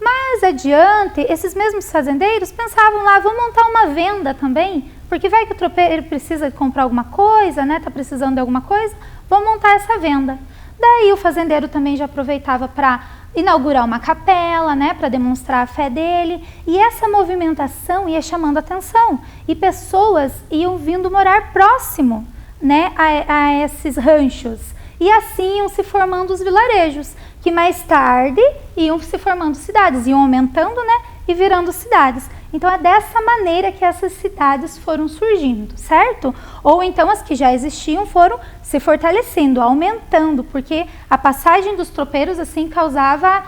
Mais adiante, esses mesmos fazendeiros pensavam lá, vou montar uma venda também, porque vai que o tropeiro precisa de comprar alguma coisa, né? Tá precisando de alguma coisa, vou montar essa venda. Daí o fazendeiro também já aproveitava para inaugurar uma capela, né, para demonstrar a fé dele, e essa movimentação ia chamando atenção, e pessoas iam vindo morar próximo, né, a esses ranchos, e assim iam se formando os vilarejos, que mais tarde iam se formando cidades, iam aumentando, né, e virando cidades. Então é dessa maneira que essas cidades foram surgindo, certo? Ou então as que já existiam foram se fortalecendo, aumentando, porque a passagem dos tropeiros assim causava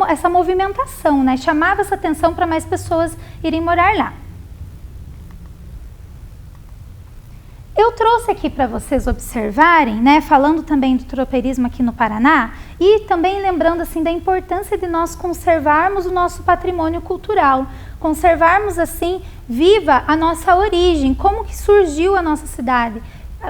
essa movimentação, né? Chamava essa atenção para mais pessoas irem morar lá. Eu trouxe aqui para vocês observarem, né, falando também do tropeirismo aqui no Paraná e também lembrando assim da importância de nós conservarmos o nosso patrimônio cultural, conservarmos assim viva a nossa origem, como que surgiu a nossa cidade,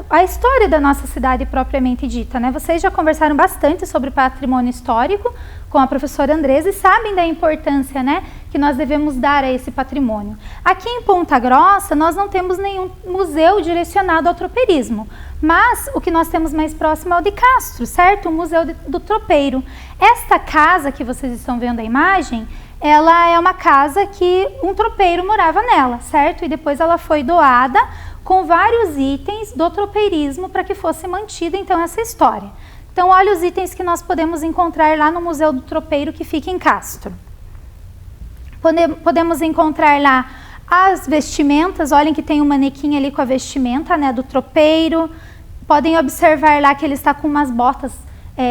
a história da nossa cidade propriamente dita, né? Vocês já conversaram bastante sobre patrimônio histórico com a professora Andresa e sabem da importância, né, que nós devemos dar a esse patrimônio. Aqui em Ponta Grossa nós não temos nenhum museu direcionado ao tropeirismo, mas o que nós temos mais próximo é o de Castro, certo? O Museu do Tropeiro. Esta casa que vocês estão vendo a imagem, ela é uma casa que um tropeiro morava nela, certo? E depois ela foi doada com vários itens do tropeirismo para que fosse mantida então essa história. Então olha os itens que nós podemos encontrar lá no Museu do Tropeiro que fica em Castro. Podemos encontrar lá as vestimentas, olhem que tem um manequim ali com a vestimenta, né, do tropeiro. Podem observar lá que ele está com umas botas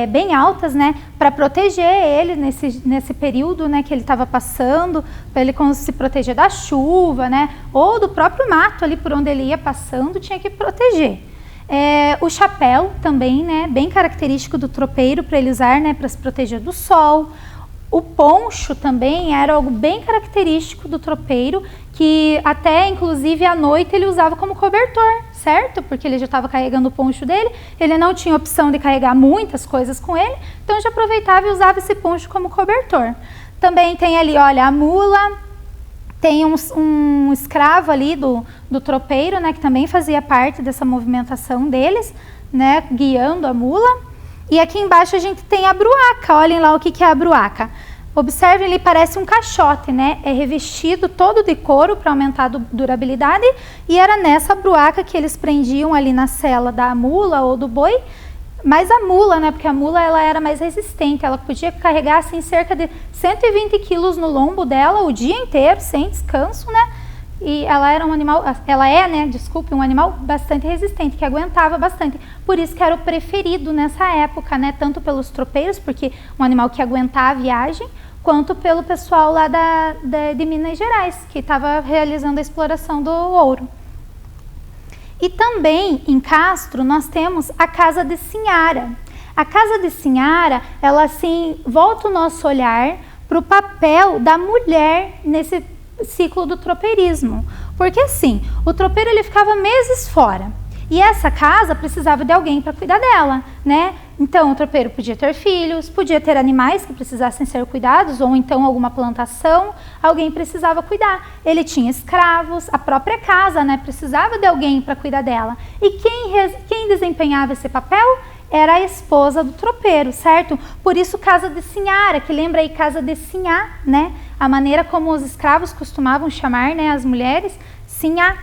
bem altas, né, para proteger ele nesse período, né, que ele estava passando, para ele se proteger da chuva, né, ou do próprio mato ali por onde ele ia passando, tinha que proteger. O chapéu também, né, bem característico do tropeiro para ele usar, né, para se proteger do sol. O poncho também era algo bem característico do tropeiro, que até inclusive à noite ele usava como cobertor, certo? Porque ele já estava carregando o poncho dele, ele não tinha opção de carregar muitas coisas com ele, então já aproveitava e usava esse poncho como cobertor. Também tem ali, olha, a mula, Tem um escravo ali do tropeiro, né, que também fazia parte dessa movimentação deles, né, guiando a mula. E aqui embaixo a gente tem a bruaca. Olhem lá o que é a bruaca. Observem, ele parece um caixote, né? É revestido todo de couro para aumentar a durabilidade. E era nessa bruaca que eles prendiam ali na sela da mula ou do boi. Mas a mula, né? Porque a mula ela era mais resistente. Ela podia carregar assim cerca de 120 quilos no lombo dela o dia inteiro, sem descanso, né? E ela era um animal, um animal bastante resistente, que aguentava bastante. Por isso que era o preferido nessa época, né? Tanto pelos tropeiros, porque um animal que aguentava a viagem, quanto pelo pessoal lá de Minas Gerais, que estava realizando a exploração do ouro. E também em Castro nós temos a Casa de Sinhara. A Casa de Sinhara, ela assim volta o nosso olhar para o papel da mulher nesse ciclo do tropeirismo. Porque assim, o tropeiro ele ficava meses fora. E essa casa precisava de alguém para cuidar dela, né? Então o tropeiro podia ter filhos, podia ter animais que precisassem ser cuidados, ou então alguma plantação, alguém precisava cuidar. Ele tinha escravos, a própria casa, né, precisava de alguém para cuidar dela. E quem desempenhava esse papel era a esposa do tropeiro, certo? Por isso Casa de Sinhara, que lembra aí Casa de Sinhá, né? A maneira como os escravos costumavam chamar, né, as mulheres, Sinhá.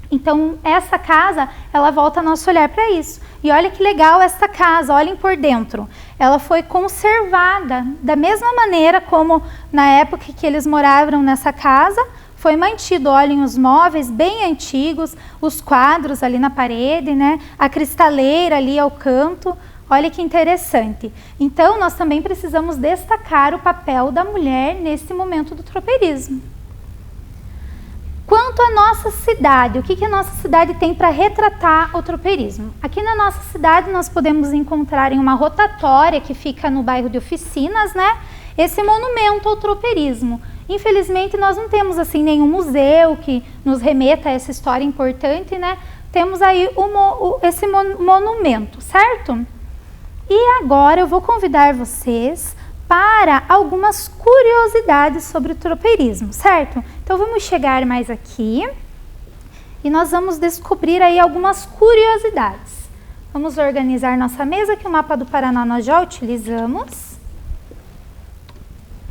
Então, essa casa, ela volta nosso olhar para isso. E olha que legal esta casa, olhem por dentro. Ela foi conservada da mesma maneira como na época que eles moravam nessa casa, foi mantido. Olhem os móveis bem antigos, os quadros ali na parede, né? A cristaleira ali ao canto. Olha que interessante. Então, nós também precisamos destacar o papel da mulher nesse momento do tropeirismo. Quanto à nossa cidade, o que a nossa cidade tem para retratar o tropeirismo? Aqui na nossa cidade nós podemos encontrar em uma rotatória que fica no bairro de Oficinas, né? Esse monumento ao tropeirismo. Infelizmente nós não temos assim nenhum museu que nos remeta a essa história importante, né? Temos aí esse monumento, certo? E agora eu vou convidar vocês para algumas curiosidades sobre o tropeirismo, certo? Então vamos chegar mais aqui e nós vamos descobrir aí algumas curiosidades. Vamos organizar nossa mesa, que o mapa do Paraná nós já utilizamos.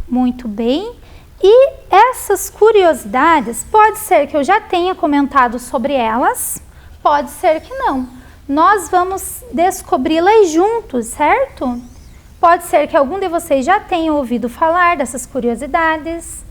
Muito bem. E essas curiosidades, pode ser que eu já tenha comentado sobre elas, pode ser que não. Nós vamos descobri-las juntos, certo? Pode ser que algum de vocês já tenha ouvido falar dessas curiosidades,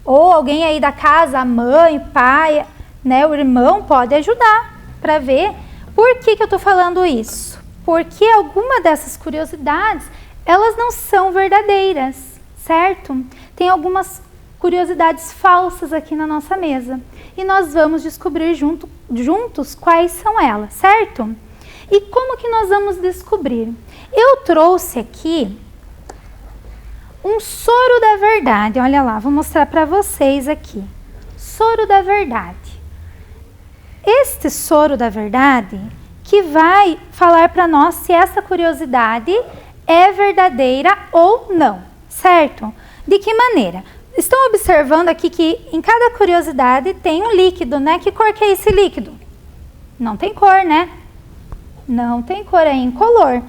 ou alguém aí da casa, a mãe, pai, né, o irmão, pode ajudar para ver. Por que eu estou falando isso? Porque alguma dessas curiosidades, elas não são verdadeiras, certo? Tem algumas curiosidades falsas aqui na nossa mesa. E nós vamos descobrir juntos quais são elas, certo? E como que nós vamos descobrir? Eu trouxe aqui um soro da verdade. Olha lá, vou mostrar para vocês aqui. Soro da verdade. Este soro da verdade que vai falar para nós se essa curiosidade é verdadeira ou não, certo? De que maneira? Estão observando aqui que em cada curiosidade tem um líquido, né? Que cor que é esse líquido? Não tem cor, né? Não tem cor, é incolor.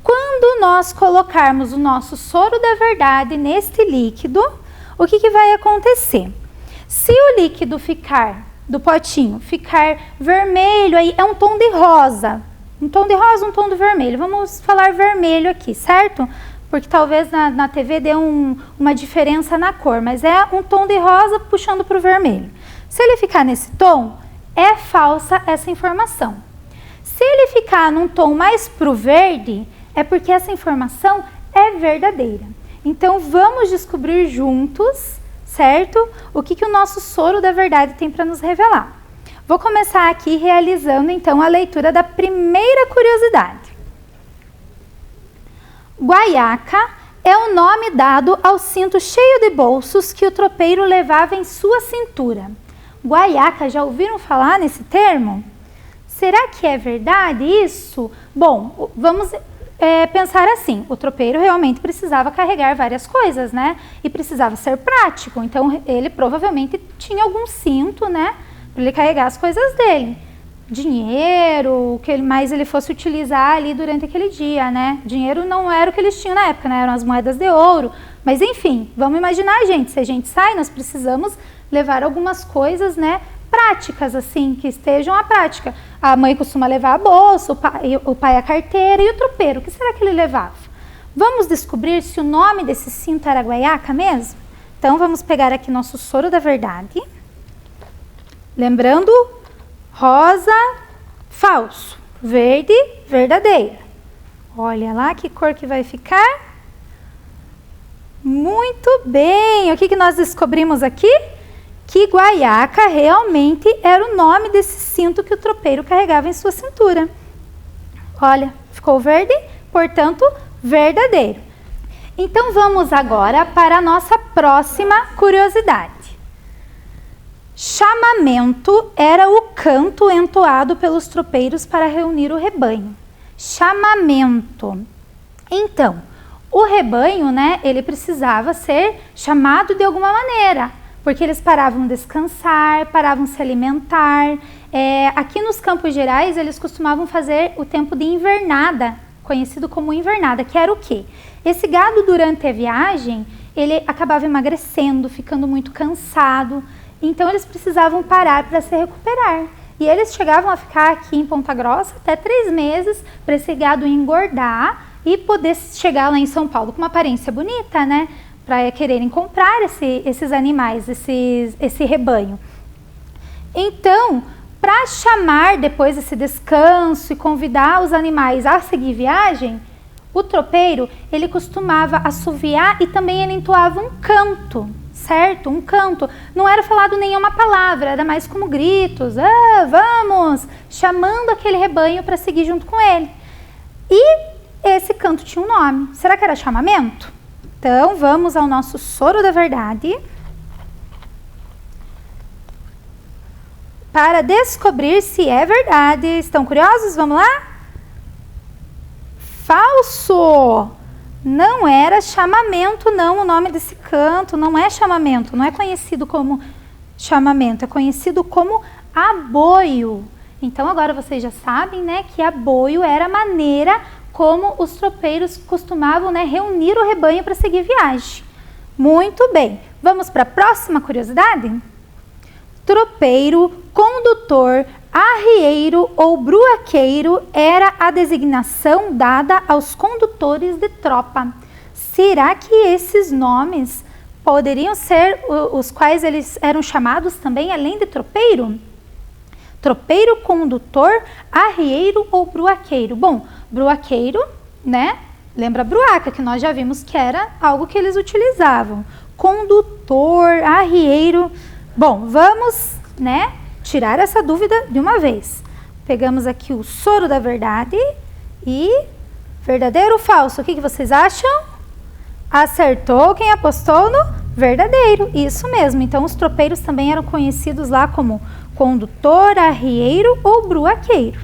Quando nós colocarmos o nosso soro da verdade neste líquido, o que vai acontecer? Se o líquido do potinho ficar vermelho, aí é um tom de rosa. Um tom de rosa, um tom de vermelho. Vamos falar vermelho aqui, certo? Porque talvez na TV dê uma diferença na cor, mas é um tom de rosa puxando para o vermelho. Se ele ficar nesse tom, é falsa essa informação. Se ele ficar num tom mais para o verde, é porque essa informação é verdadeira. Então, vamos descobrir juntos, certo? O que o nosso soro da verdade tem para nos revelar. Vou começar aqui realizando, então, a leitura da primeira curiosidade. Guaiaca é o nome dado ao cinto cheio de bolsos que o tropeiro levava em sua cintura. Guaiaca, já ouviram falar nesse termo? Será que é verdade isso? Bom, vamos pensar assim, o tropeiro realmente precisava carregar várias coisas, né? E precisava ser prático, então ele provavelmente tinha algum cinto, né? Para ele carregar as coisas dele. Dinheiro, o que mais ele fosse utilizar ali durante aquele dia, né? Dinheiro não era o que eles tinham na época, né? Eram as moedas de ouro. Mas enfim, vamos imaginar, gente, se a gente sai, nós precisamos levar algumas coisas, né? Práticas, assim, que estejam à prática. A mãe costuma levar a bolsa, o pai a carteira e o tropeiro. O que será que ele levava? Vamos descobrir se o nome desse cinto era guaiaca mesmo? Então, vamos pegar aqui nosso soro da verdade. Lembrando, rosa, falso. Verde, verdadeira. Olha lá que cor que vai ficar. Muito bem. O que nós descobrimos aqui? Que guaiaca realmente era o nome desse cinto que o tropeiro carregava em sua cintura. Olha, ficou verde, portanto, verdadeiro. Então, vamos agora para a nossa próxima curiosidade. Chamamento era o canto entoado pelos tropeiros para reunir o rebanho. Chamamento. Então, o rebanho, né, ele precisava ser chamado de alguma maneira, porque eles paravam descansar, paravam se alimentar. Aqui nos Campos Gerais, eles costumavam fazer o tempo de invernada, conhecido como invernada, que era o quê? Esse gado, durante a viagem, ele acabava emagrecendo, ficando muito cansado, então eles precisavam parar para se recuperar. E eles chegavam a ficar aqui em Ponta Grossa até 3 meses para esse gado engordar e poder chegar lá em São Paulo com uma aparência bonita, né? Para quererem comprar esses animais, esse rebanho. Então, para chamar depois esse descanso e convidar os animais a seguir viagem, o tropeiro, ele costumava assoviar e também ele entoava um canto, certo? Um canto. Não era falado nenhuma palavra, era mais como gritos, vamos, chamando aquele rebanho para seguir junto com ele. E esse canto tinha um nome. Será que era chamamento? Então, vamos ao nosso soro da verdade para descobrir se é verdade. Estão curiosos? Vamos lá? Falso! Não era chamamento, não. O nome desse canto não é chamamento. Não é conhecido como chamamento, é conhecido como aboio. Então, agora vocês já sabem, né, que aboio era a maneira como os tropeiros costumavam, né, reunir o rebanho para seguir viagem. Muito bem. Vamos para a próxima curiosidade? Tropeiro, condutor, arrieiro ou bruaqueiro era a designação dada aos condutores de tropa. Será que esses nomes poderiam ser os quais eles eram chamados também, além de tropeiro? Tropeiro, condutor, arrieiro ou bruaqueiro? Bom, bruaqueiro, né? Lembra a bruaca, que nós já vimos que era algo que eles utilizavam. Condutor, arrieiro. Bom, vamos, né, tirar essa dúvida de uma vez. Pegamos aqui o soro da verdade e verdadeiro ou falso? O que vocês acham? Acertou quem apostou no verdadeiro. Isso mesmo. Então, os tropeiros também eram conhecidos lá como condutor, arrieiro ou bruaqueiro.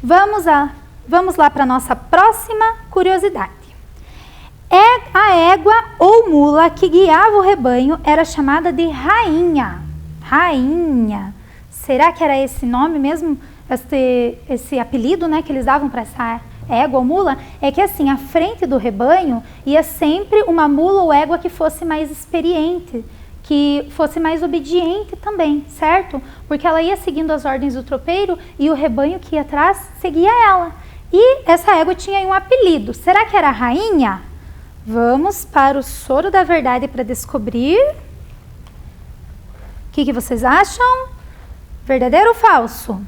Vamos lá para a nossa próxima curiosidade. A égua ou mula que guiava o rebanho era chamada de rainha. Rainha. Será que era esse nome mesmo, esse apelido, né, que eles davam para essa égua ou mula? É que assim, à frente do rebanho ia sempre uma mula ou égua que fosse mais experiente, que fosse mais obediente também, certo? Porque ela ia seguindo as ordens do tropeiro e o rebanho que ia atrás seguia ela. E essa égua tinha um apelido. Será que era rainha? Vamos para o soro da verdade para descobrir. O que vocês acham? Verdadeiro ou falso?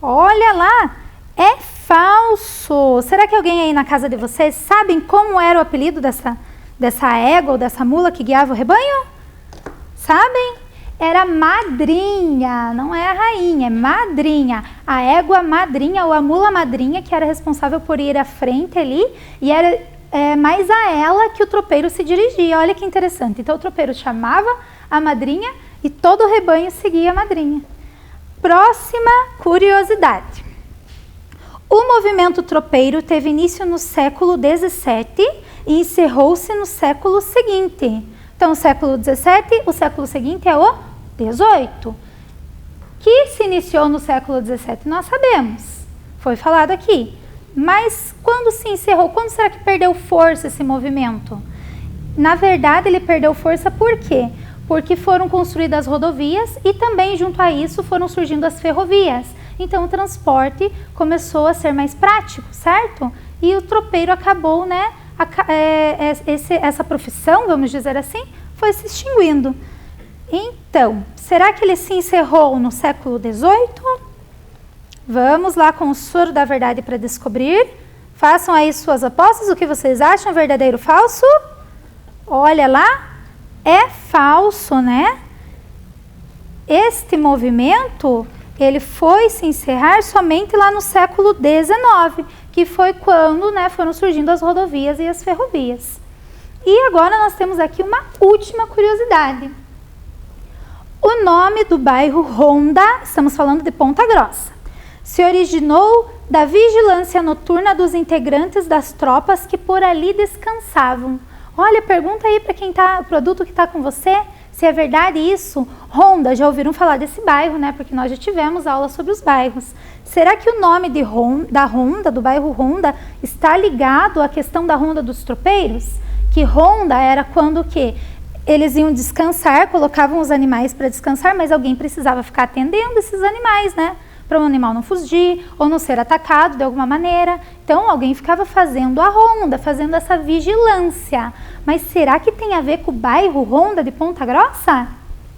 Olha lá, é falso. Será que alguém aí na casa de vocês sabem como era o apelido dessa égua ou dessa mula que guiava o rebanho? Sabem? Era madrinha, não é a rainha, é madrinha. A égua madrinha ou a mula madrinha que era responsável por ir à frente ali e era mais a ela que o tropeiro se dirigia. Olha que interessante. Então o tropeiro chamava a madrinha e todo o rebanho seguia a madrinha. Próxima curiosidade. O movimento tropeiro teve início no século XVII e encerrou-se no século seguinte. Então, o século XVII, o século seguinte é o XVIII. Que se iniciou no século XVII, nós sabemos, foi falado aqui. Mas quando se encerrou, quando será que perdeu força esse movimento? Na verdade, ele perdeu força por quê? Porque foram construídas rodovias e também junto a isso foram surgindo as ferrovias. Então o transporte começou a ser mais prático, certo? E o tropeiro acabou, né? Essa profissão, vamos dizer assim, foi se extinguindo. Então, será que ele se encerrou no século XVIII? Vamos lá com o soro da verdade para descobrir. Façam aí suas apostas, o que vocês acham, verdadeiro ou falso? Olha lá, é falso, né? Este movimento, ele foi se encerrar somente lá no século XIX, que foi quando, né, foram surgindo as rodovias e as ferrovias. E agora nós temos aqui uma última curiosidade. O nome do bairro Ronda, estamos falando de Ponta Grossa, se originou da vigilância noturna dos integrantes das tropas que por ali descansavam. Olha, pergunta aí para quem tá, o produto que está com você, se é verdade isso. Ronda, já ouviram falar desse bairro, né? Porque nós já tivemos aula sobre os bairros. Será que o nome do bairro Ronda, está ligado à questão da ronda dos tropeiros? Que ronda era quando o quê? Eles iam descansar, colocavam os animais para descansar, mas alguém precisava ficar atendendo esses animais, né? Para o animal não fugir ou não ser atacado de alguma maneira. Então, alguém ficava fazendo a ronda, fazendo essa vigilância. Mas será que tem a ver com o bairro Ronda de Ponta Grossa?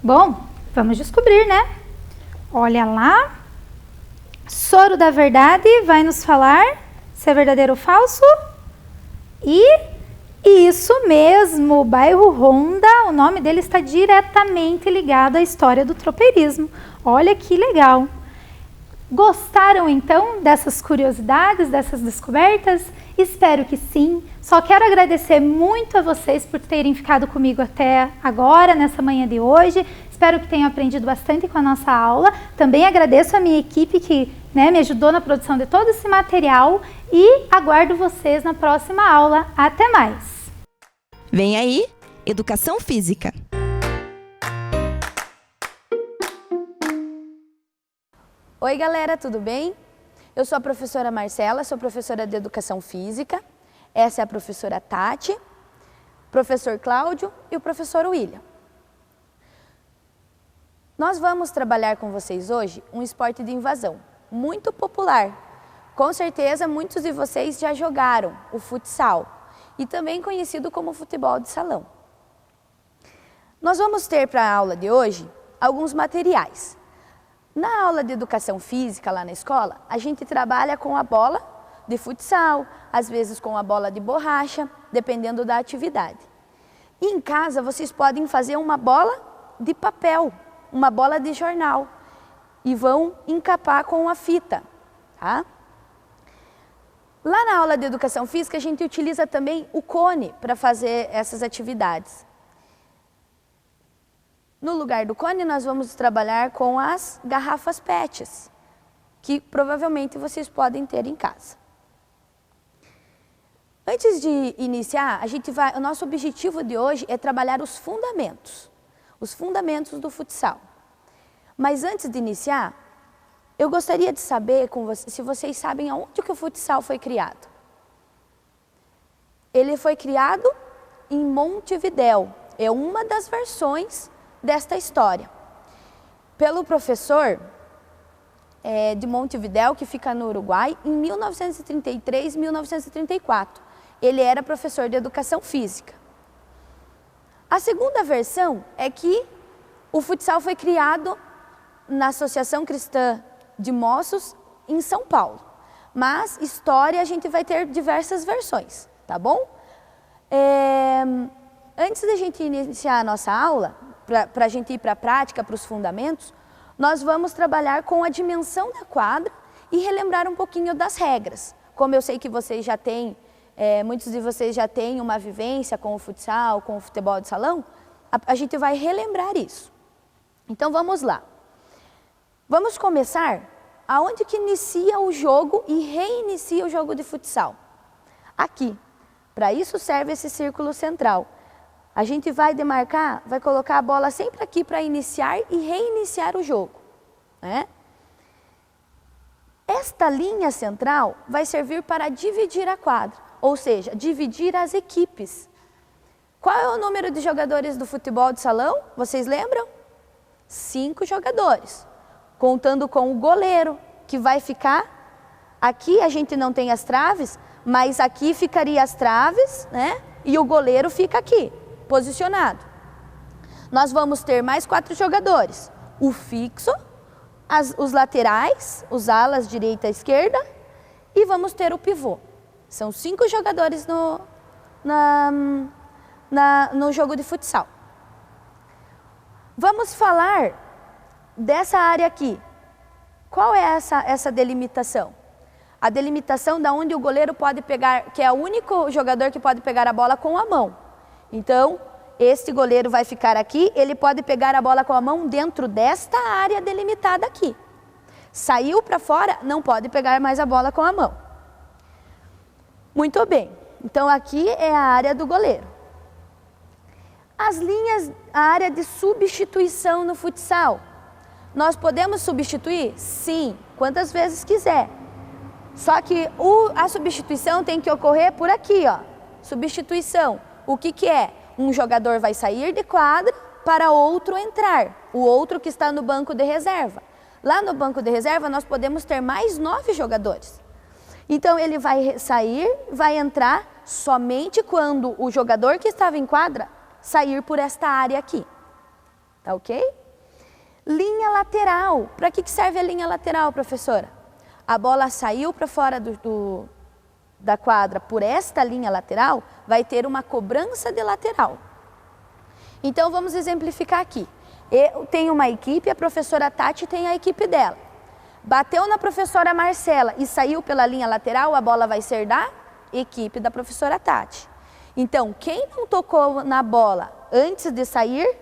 Bom, vamos descobrir, né? Olha lá. Soro da verdade vai nos falar se é verdadeiro ou falso. E isso mesmo, o bairro Ronda, o nome dele está diretamente ligado à história do tropeirismo. Olha que legal. Gostaram então dessas curiosidades, dessas descobertas? Espero que sim. Só quero agradecer muito a vocês por terem ficado comigo até agora, nessa manhã de hoje. Espero que tenham aprendido bastante com a nossa aula. Também agradeço a minha equipe que, né, me ajudou na produção de todo esse material e aguardo vocês na próxima aula. Até mais! Vem aí, Educação Física. Oi galera, tudo bem? Eu sou a professora Marcela, sou professora de Educação Física. Essa é a professora Tati, professor Cláudio e o professor William. Nós vamos trabalhar com vocês hoje um esporte de invasão, muito popular. Com certeza muitos de vocês já jogaram o futsal e também conhecido como futebol de salão. Nós vamos ter para a aula de hoje alguns materiais. Na aula de Educação Física lá na escola, a gente trabalha com a bola de futsal, às vezes com a bola de borracha, dependendo da atividade. E em casa vocês podem fazer uma bola de papel, uma bola de jornal e vão encapar com a fita, tá? Lá na aula de Educação Física a gente utiliza também o cone para fazer essas atividades. No lugar do cone, nós vamos trabalhar com as garrafas PETs, que provavelmente vocês podem ter em casa. Antes de iniciar, o nosso objetivo de hoje é trabalhar os fundamentos do futsal. Mas antes de iniciar, eu gostaria de saber com vocês, se vocês sabem aonde que o futsal foi criado. Ele foi criado em Montevidéu, é uma das versões desta história, pelo professor de Montevidéu, que fica no Uruguai, em 1933, 1934. Ele era professor de Educação Física. A segunda versão é que o futsal foi criado na Associação Cristã de Moços, em São Paulo. Mas, história, a gente vai ter diversas versões, tá bom? Antes da gente iniciar a nossa aula, para a gente ir para a prática, para os fundamentos, nós vamos trabalhar com a dimensão da quadra e relembrar um pouquinho das regras. Como eu sei que vocês já têm, muitos de vocês já têm uma vivência com o futsal, com o futebol de salão, a gente vai relembrar isso. Então vamos lá. Vamos começar aonde que inicia o jogo e reinicia o jogo de futsal? Aqui. Para isso serve esse círculo central. A gente vai demarcar, vai colocar a bola sempre aqui para iniciar e reiniciar o jogo, né? Esta linha central vai servir para dividir a quadra, ou seja, dividir as equipes. Qual é o número de jogadores do futebol de salão? Vocês lembram? 5 jogadores, contando com o goleiro, que vai ficar aqui. A gente não tem as traves, mas aqui ficaria as traves, né? E o goleiro fica aqui, posicionado. Nós vamos ter mais 4 jogadores, o fixo, os laterais, os alas direita e esquerda, e vamos ter o pivô. São 5 jogadores no jogo de futsal. Vamos falar dessa área aqui. Qual é essa delimitação? A delimitação da onde o goleiro pode pegar, que é o único jogador que pode pegar a bola com a mão. Então, este goleiro vai ficar aqui, ele pode pegar a bola com a mão dentro desta área delimitada aqui. Saiu para fora, não pode pegar mais a bola com a mão. Muito bem, então aqui é a área do goleiro. As linhas, a área de substituição no futsal. Nós podemos substituir? Sim, quantas vezes quiser. Só que a substituição tem que ocorrer por aqui, ó. Substituição, o que é? Um jogador vai sair de quadra para outro entrar, o outro que está no banco de reserva. Lá no banco de reserva nós podemos ter mais 9 jogadores. Então ele vai sair, vai entrar somente quando o jogador que estava em quadra sair por esta área aqui. Tá ok? Linha lateral. Para que serve a linha lateral, professora? A bola saiu para fora da quadra por esta linha lateral, vai ter uma cobrança de lateral. Então vamos exemplificar aqui. Eu tenho uma equipe, a professora Tati tem a equipe dela. Bateu na professora Marcela e saiu pela linha lateral, a bola vai ser da equipe da professora Tati. Então, quem não tocou na bola antes de sair,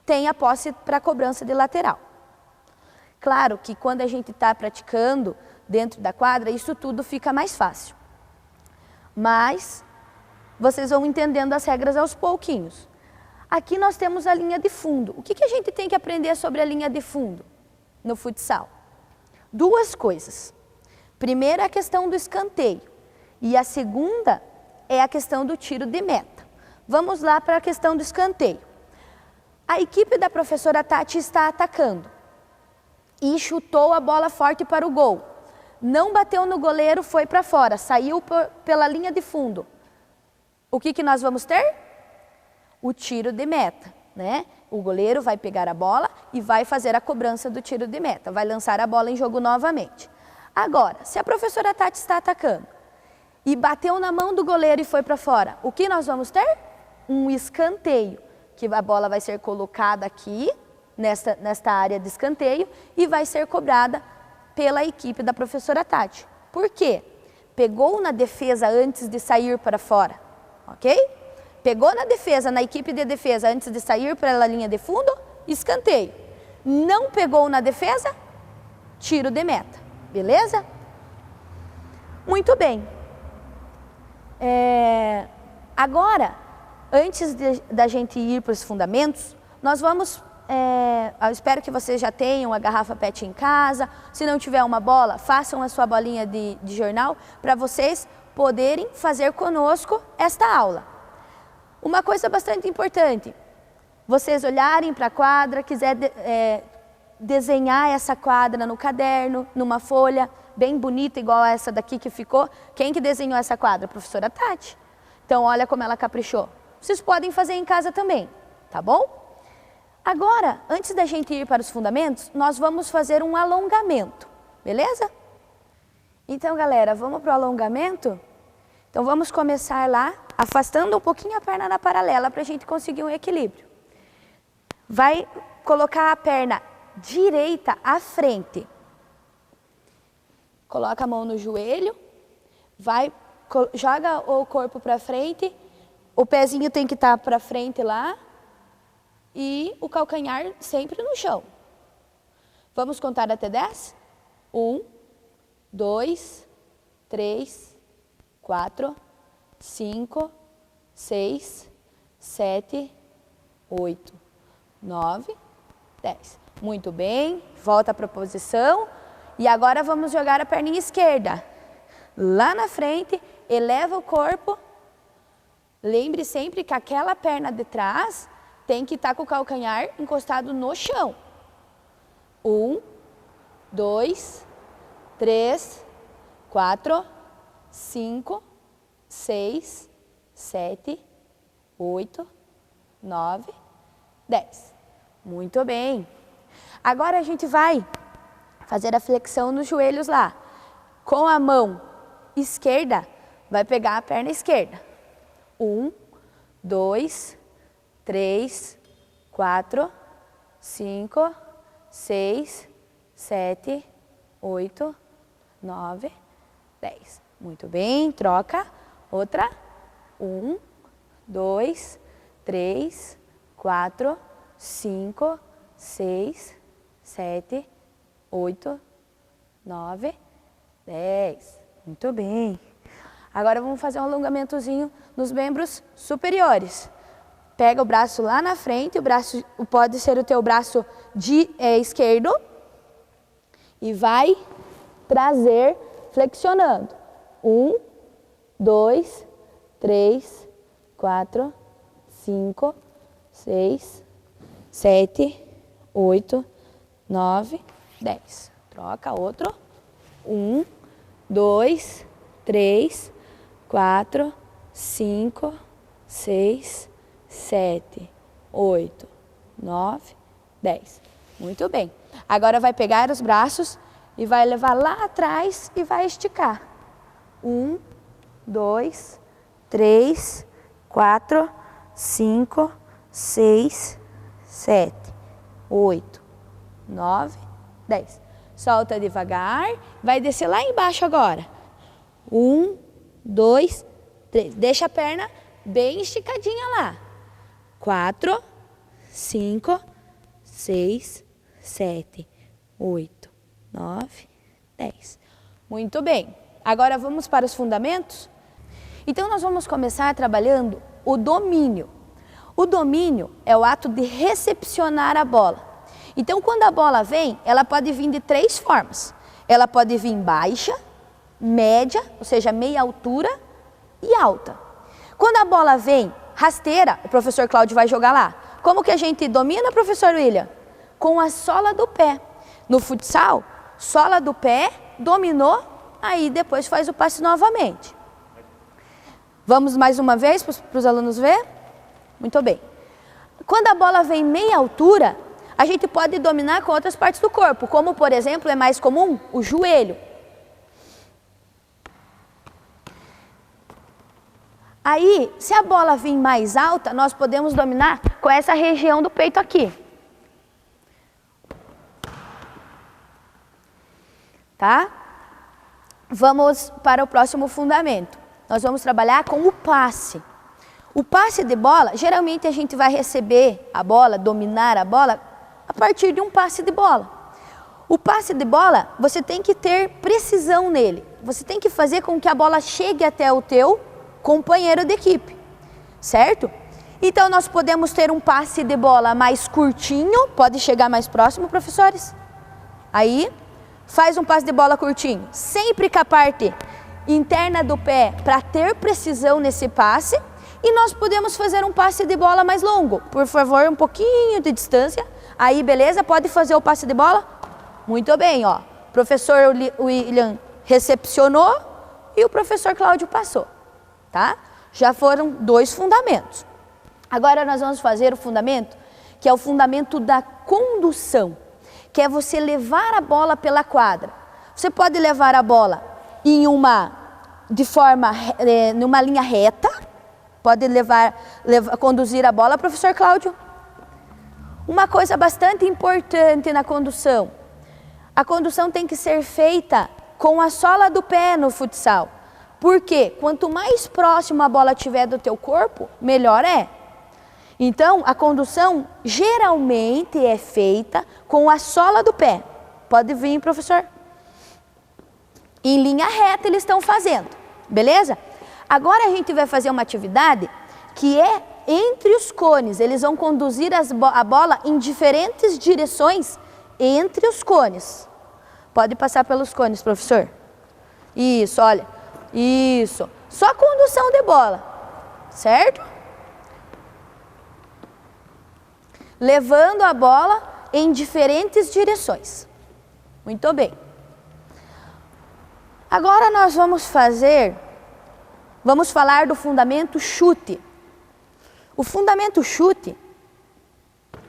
tem a posse para cobrança de lateral. Claro que quando a gente está praticando dentro da quadra, isso tudo fica mais fácil. Mas vocês vão entendendo as regras aos pouquinhos. Aqui nós temos a linha de fundo. O que a gente tem que aprender sobre a linha de fundo no futsal? 2 coisas. Primeiro é a questão do escanteio e a segunda é a questão do tiro de meta. Vamos lá para a questão do escanteio. A equipe da professora Tati está atacando e chutou a bola forte para o gol. Não bateu no goleiro, foi para fora, saiu pela linha de fundo. O que nós vamos ter? O tiro de meta, né? O goleiro vai pegar a bola e vai fazer a cobrança do tiro de meta, vai lançar a bola em jogo novamente. Agora, se a professora Tati está atacando e bateu na mão do goleiro e foi para fora, o que nós vamos ter? Um escanteio, que a bola vai ser colocada aqui, nesta área de escanteio, e vai ser cobrada pela equipe da professora Tati. Por quê? Pegou na defesa antes de sair para fora, ok? Pegou na defesa, na equipe de defesa, antes de sair pela linha de fundo, escanteio. Não pegou na defesa, tiro de meta, beleza? Muito bem. Agora, antes da gente ir para os fundamentos, nós vamos... eu espero que vocês já tenham a garrafa PET em casa. Se não tiver uma bola, façam a sua bolinha de jornal para vocês poderem fazer conosco esta aula. Uma coisa bastante importante, vocês olharem para a quadra, quiser desenhar essa quadra no caderno, numa folha bem bonita, igual essa daqui que ficou. Quem que desenhou essa quadra? A professora Tati. Então, olha como ela caprichou. Vocês podem fazer em casa também, tá bom? Agora, antes da gente ir para os fundamentos, nós vamos fazer um alongamento, beleza? Então, galera, vamos para o alongamento? Então, vamos começar lá, afastando um pouquinho a perna na paralela para a gente conseguir um equilíbrio. Vai colocar a perna direita à frente. Coloca a mão no joelho, joga o corpo para frente, o pezinho tem que estar para frente lá e o calcanhar sempre no chão. Vamos contar até 10? 1, 2, 3, 4, 5, 6, 7, 8, 9, 10. Muito bem, volta para a posição. E agora vamos jogar a perninha esquerda. Lá na frente, eleva o corpo. Lembre sempre que aquela perna de trás tem que estar com o calcanhar encostado no chão. 1, 2, 3, 4, 5, 6, 7, 8, 9, 10. Muito bem. Agora a gente vai fazer a flexão nos joelhos lá. Com a mão esquerda, vai pegar a perna esquerda. 1, 2, 3, 4, 5, 6, 7, 8, 9, 10. Muito bem, troca. Outra. 1, 2, 3, 4, 5, 6, 7, 8, 9, 10. Muito bem. Agora vamos fazer um alongamentozinho nos membros superiores. Pega o braço lá na frente, o braço pode ser o teu braço esquerdo e vai trazer flexionando. 1, 2, 3, 4, 5, 6, 7, 8, 9, 10. Troca outro. 1, 2, 3, 4, 5, 6, 7, 8, 9, 10. Muito bem. Agora vai pegar os braços e vai levar lá atrás e vai esticar. 1, 2, 3, 4, 5, 6, 7, 8, 9, 10. Solta devagar. Vai descer lá embaixo agora. 1, 2, 3. Deixa a perna bem esticadinha lá. 4, 5, 6, 7, 8, 9, 10. Muito bem. Agora vamos para os fundamentos? Então nós vamos começar trabalhando o domínio. O domínio é o ato de recepcionar a bola. Então quando a bola vem, ela pode vir de 3 formas. Ela pode vir baixa, média, ou seja, meia altura e alta. Quando a bola vem rasteira, o professor Cláudio vai jogar lá. Como que a gente domina, professor William? Com a sola do pé. No futsal, sola do pé, dominou, aí depois faz o passe novamente. Vamos mais uma vez para os alunos ver? Muito bem. Quando a bola vem meia altura, a gente pode dominar com outras partes do corpo, como por exemplo, é mais comum, o joelho. Aí, se a bola vir mais alta, nós podemos dominar com essa região do peito aqui. Tá? Vamos para o próximo fundamento. Nós vamos trabalhar com o passe. O passe de bola, geralmente a gente vai receber a bola, dominar a bola, a partir de um passe de bola. O passe de bola, você tem que ter precisão nele. Você tem que fazer com que a bola chegue até o teu companheiro de equipe, certo? Então nós podemos ter um passe de bola mais curtinho, pode chegar mais próximo, professores? Aí, faz um passe de bola curtinho, sempre com a parte interna do pé para ter precisão nesse passe. E nós podemos fazer um passe de bola mais longo. Por favor, um pouquinho de distância. Aí, beleza? Pode fazer o passe de bola? Muito bem, ó. O professor William recepcionou e o professor Cláudio passou, tá? Já foram 2 fundamentos. Agora nós vamos fazer o fundamento, que é o fundamento da condução, que é você levar a bola pela quadra. Você pode levar a bola numa linha reta. Pode conduzir a bola, professor Cláudio? Uma coisa bastante importante na condução. A condução tem que ser feita com a sola do pé no futsal. Por quê? Quanto mais próximo a bola estiver do teu corpo, melhor é. Então, a condução geralmente é feita com a sola do pé. Pode vir, professor? Em linha reta eles estão fazendo, beleza? Agora a gente vai fazer uma atividade que é entre os cones. Eles vão conduzir a bola em diferentes direções entre os cones. Pode passar pelos cones, professor. Isso, olha. Isso. Só condução de bola, certo? Levando a bola em diferentes direções. Muito bem. Agora nós vamos falar do fundamento chute. O fundamento chute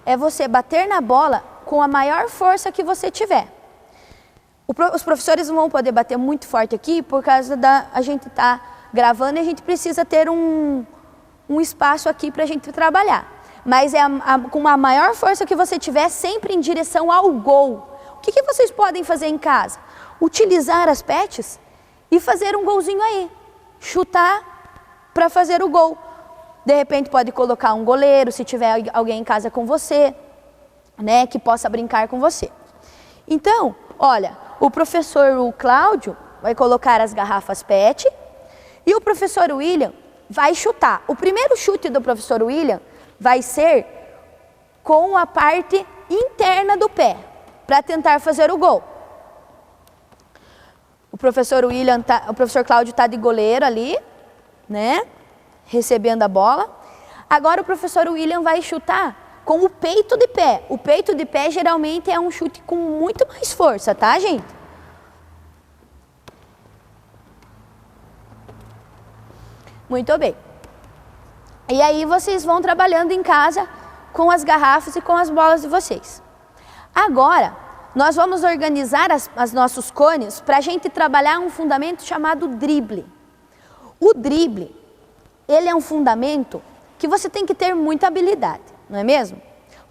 é você bater na bola com a maior força que você tiver. Os professores não vão poder bater muito forte aqui por causa a gente tá gravando e a gente precisa ter um espaço aqui para a gente trabalhar. Mas com a maior força que você tiver, sempre em direção ao gol. O que vocês podem fazer em casa? Utilizar as patches e fazer um golzinho aí. Chutar para fazer o gol. De repente pode colocar um goleiro, se tiver alguém em casa com você, né, que possa brincar com você. Então, olha, o professor Cláudio vai colocar as garrafas PET e o professor William vai chutar. O primeiro chute do professor William vai ser com a parte interna do pé, para tentar fazer o gol. O professor Cláudio está de goleiro ali, né? Recebendo a bola. Agora o professor William vai chutar com o peito de pé. O peito de pé geralmente é um chute com muito mais força, tá, gente? Muito bem. E aí vocês vão trabalhando em casa com as garrafas e com as bolas de vocês. Agora, nós vamos organizar os nossos cones para a gente trabalhar um fundamento chamado drible. O drible, ele é um fundamento que você tem que ter muita habilidade, não é mesmo?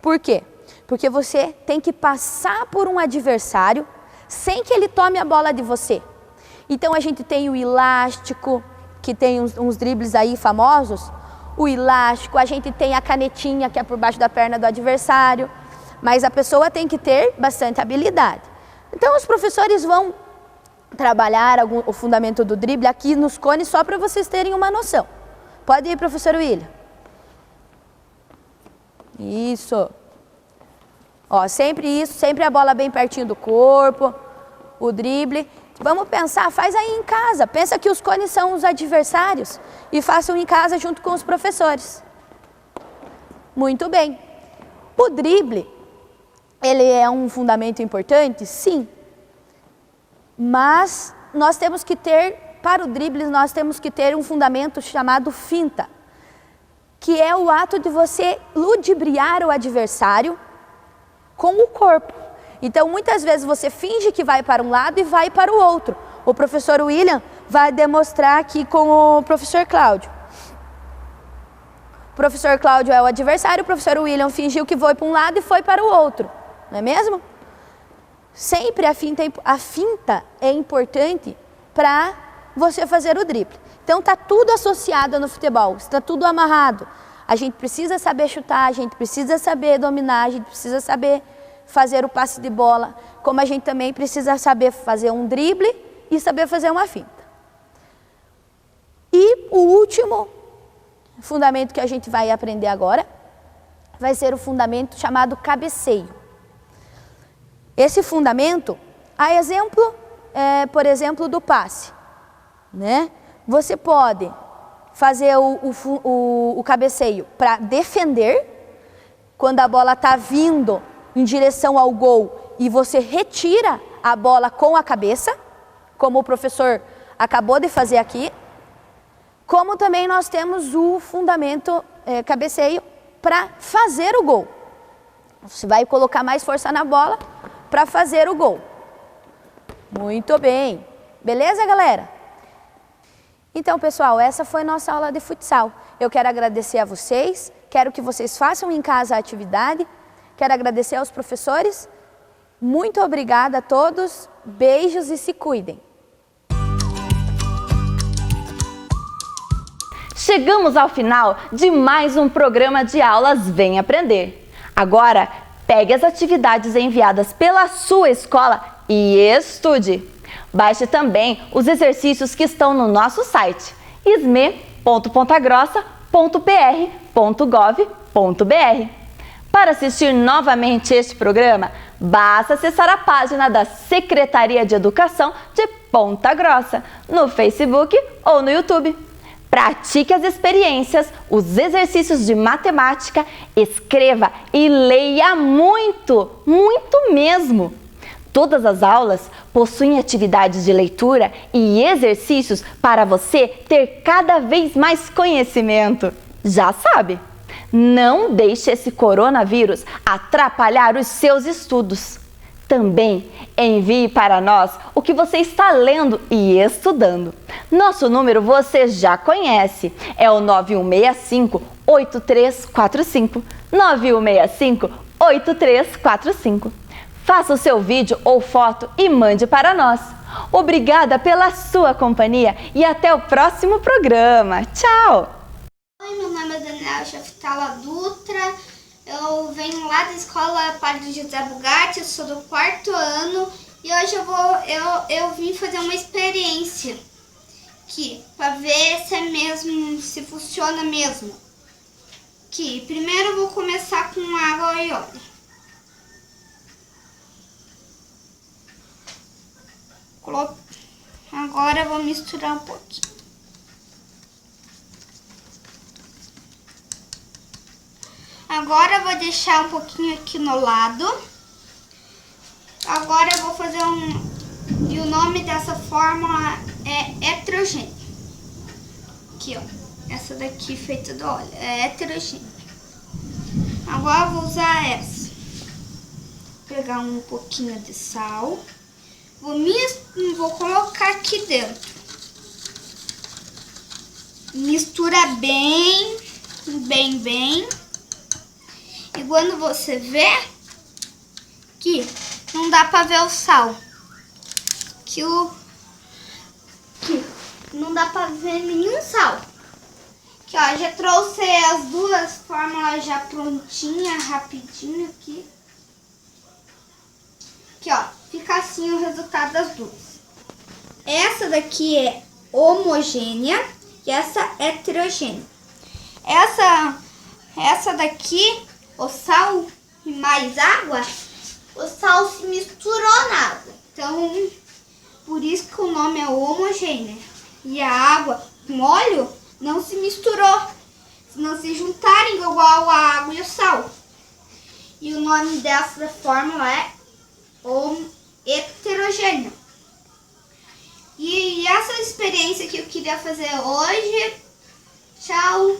Por quê? Porque você tem que passar por um adversário sem que ele tome a bola de você. Então a gente tem o elástico, que tem uns dribles aí famosos, o elástico, a gente tem a canetinha que é por baixo da perna do adversário, mas a pessoa tem que ter bastante habilidade. Então os professores vão trabalhar o fundamento do drible aqui nos cones só para vocês terem uma noção. Pode ir, professor William. Isso. Ó, sempre a bola bem pertinho do corpo, o drible. Vamos pensar, faz aí em casa. Pensa que os cones são os adversários e façam em casa junto com os professores. Muito bem. O drible, ele é um fundamento importante? Sim. Mas nós temos que ter, para o drible, nós temos que ter um fundamento chamado finta, que é o ato de você ludibriar o adversário com o corpo. Então, muitas vezes você finge que vai para um lado e vai para o outro. O professor William vai demonstrar aqui com o professor Cláudio. O professor Cláudio é o adversário, o professor William fingiu que foi para um lado e foi para o outro. Não é mesmo? Sempre a finta é importante para você fazer o drible. Então, está tudo associado no futebol, está tudo amarrado. A gente precisa saber chutar, a gente precisa saber dominar, a gente precisa saber fazer o passe de bola, como a gente também precisa saber fazer um drible e saber fazer uma finta. E o último fundamento que a gente vai aprender agora vai ser o fundamento chamado cabeceio. Esse fundamento, a exemplo, por exemplo, do passe, né? Você pode fazer o cabeceio para defender, quando a bola está vindo em direção ao gol e você retira a bola com a cabeça, como o professor acabou de fazer aqui. Como também nós temos o fundamento cabeceio para fazer o gol. Você vai colocar mais força na bola para fazer o gol. Muito bem. Beleza, galera? Então, pessoal, essa foi nossa aula de futsal. Eu quero agradecer a vocês, quero que vocês façam em casa a atividade. Quero agradecer aos professores. Muito obrigada a todos. Beijos e se cuidem. Chegamos ao final de mais um programa de aulas Vem Aprender. Agora, pegue as atividades enviadas pela sua escola e estude. Baixe também os exercícios que estão no nosso site sme.pontagrossa.pr.gov.br. Para assistir novamente este programa, basta acessar a página da Secretaria de Educação de Ponta Grossa, no Facebook ou no YouTube. Pratique as experiências, os exercícios de matemática, escreva e leia muito, muito mesmo. Todas as aulas possuem atividades de leitura e exercícios para você ter cada vez mais conhecimento. Já sabe, não deixe esse coronavírus atrapalhar os seus estudos. Também envie para nós o que você está lendo e estudando. Nosso número você já conhece, é o 9165-8345. 9165-8345. Faça o seu vídeo ou foto e mande para nós. Obrigada pela sua companhia e até o próximo programa. Tchau! Oi, meu nome é Daniela Chaftala Dutra. Eu venho lá da escola Padre José Bugatti, eu sou do 4º ano e hoje eu vim fazer uma experiência aqui para ver se é mesmo, se funciona mesmo. Que primeiro eu vou começar com água e óleo. Agora eu vou misturar um pouquinho. Agora eu vou deixar um pouquinho aqui no lado. Agora eu vou fazer E o nome dessa fórmula é heterogêneo. Aqui, ó. Essa daqui feita do óleo. É heterogêneo. Agora eu vou usar essa. Vou pegar um pouquinho de sal. Vou colocar aqui dentro. Mistura bem. E quando você vê que não dá pra ver o sal, que não dá pra ver nenhum sal. Aqui, ó, já trouxe as duas fórmulas já prontinhas, rapidinho aqui. Aqui, ó, fica assim o resultado das duas. Essa daqui é homogênea e essa é heterogênea. Essa daqui, o sal e mais água, o sal se misturou na água. Então, por isso que o nome é homogênea. E a água com óleo não se misturou. Não se juntarem igual a água e o sal. E o nome dessa fórmula é heterogêneo. E essa experiência que eu queria fazer hoje. Tchau!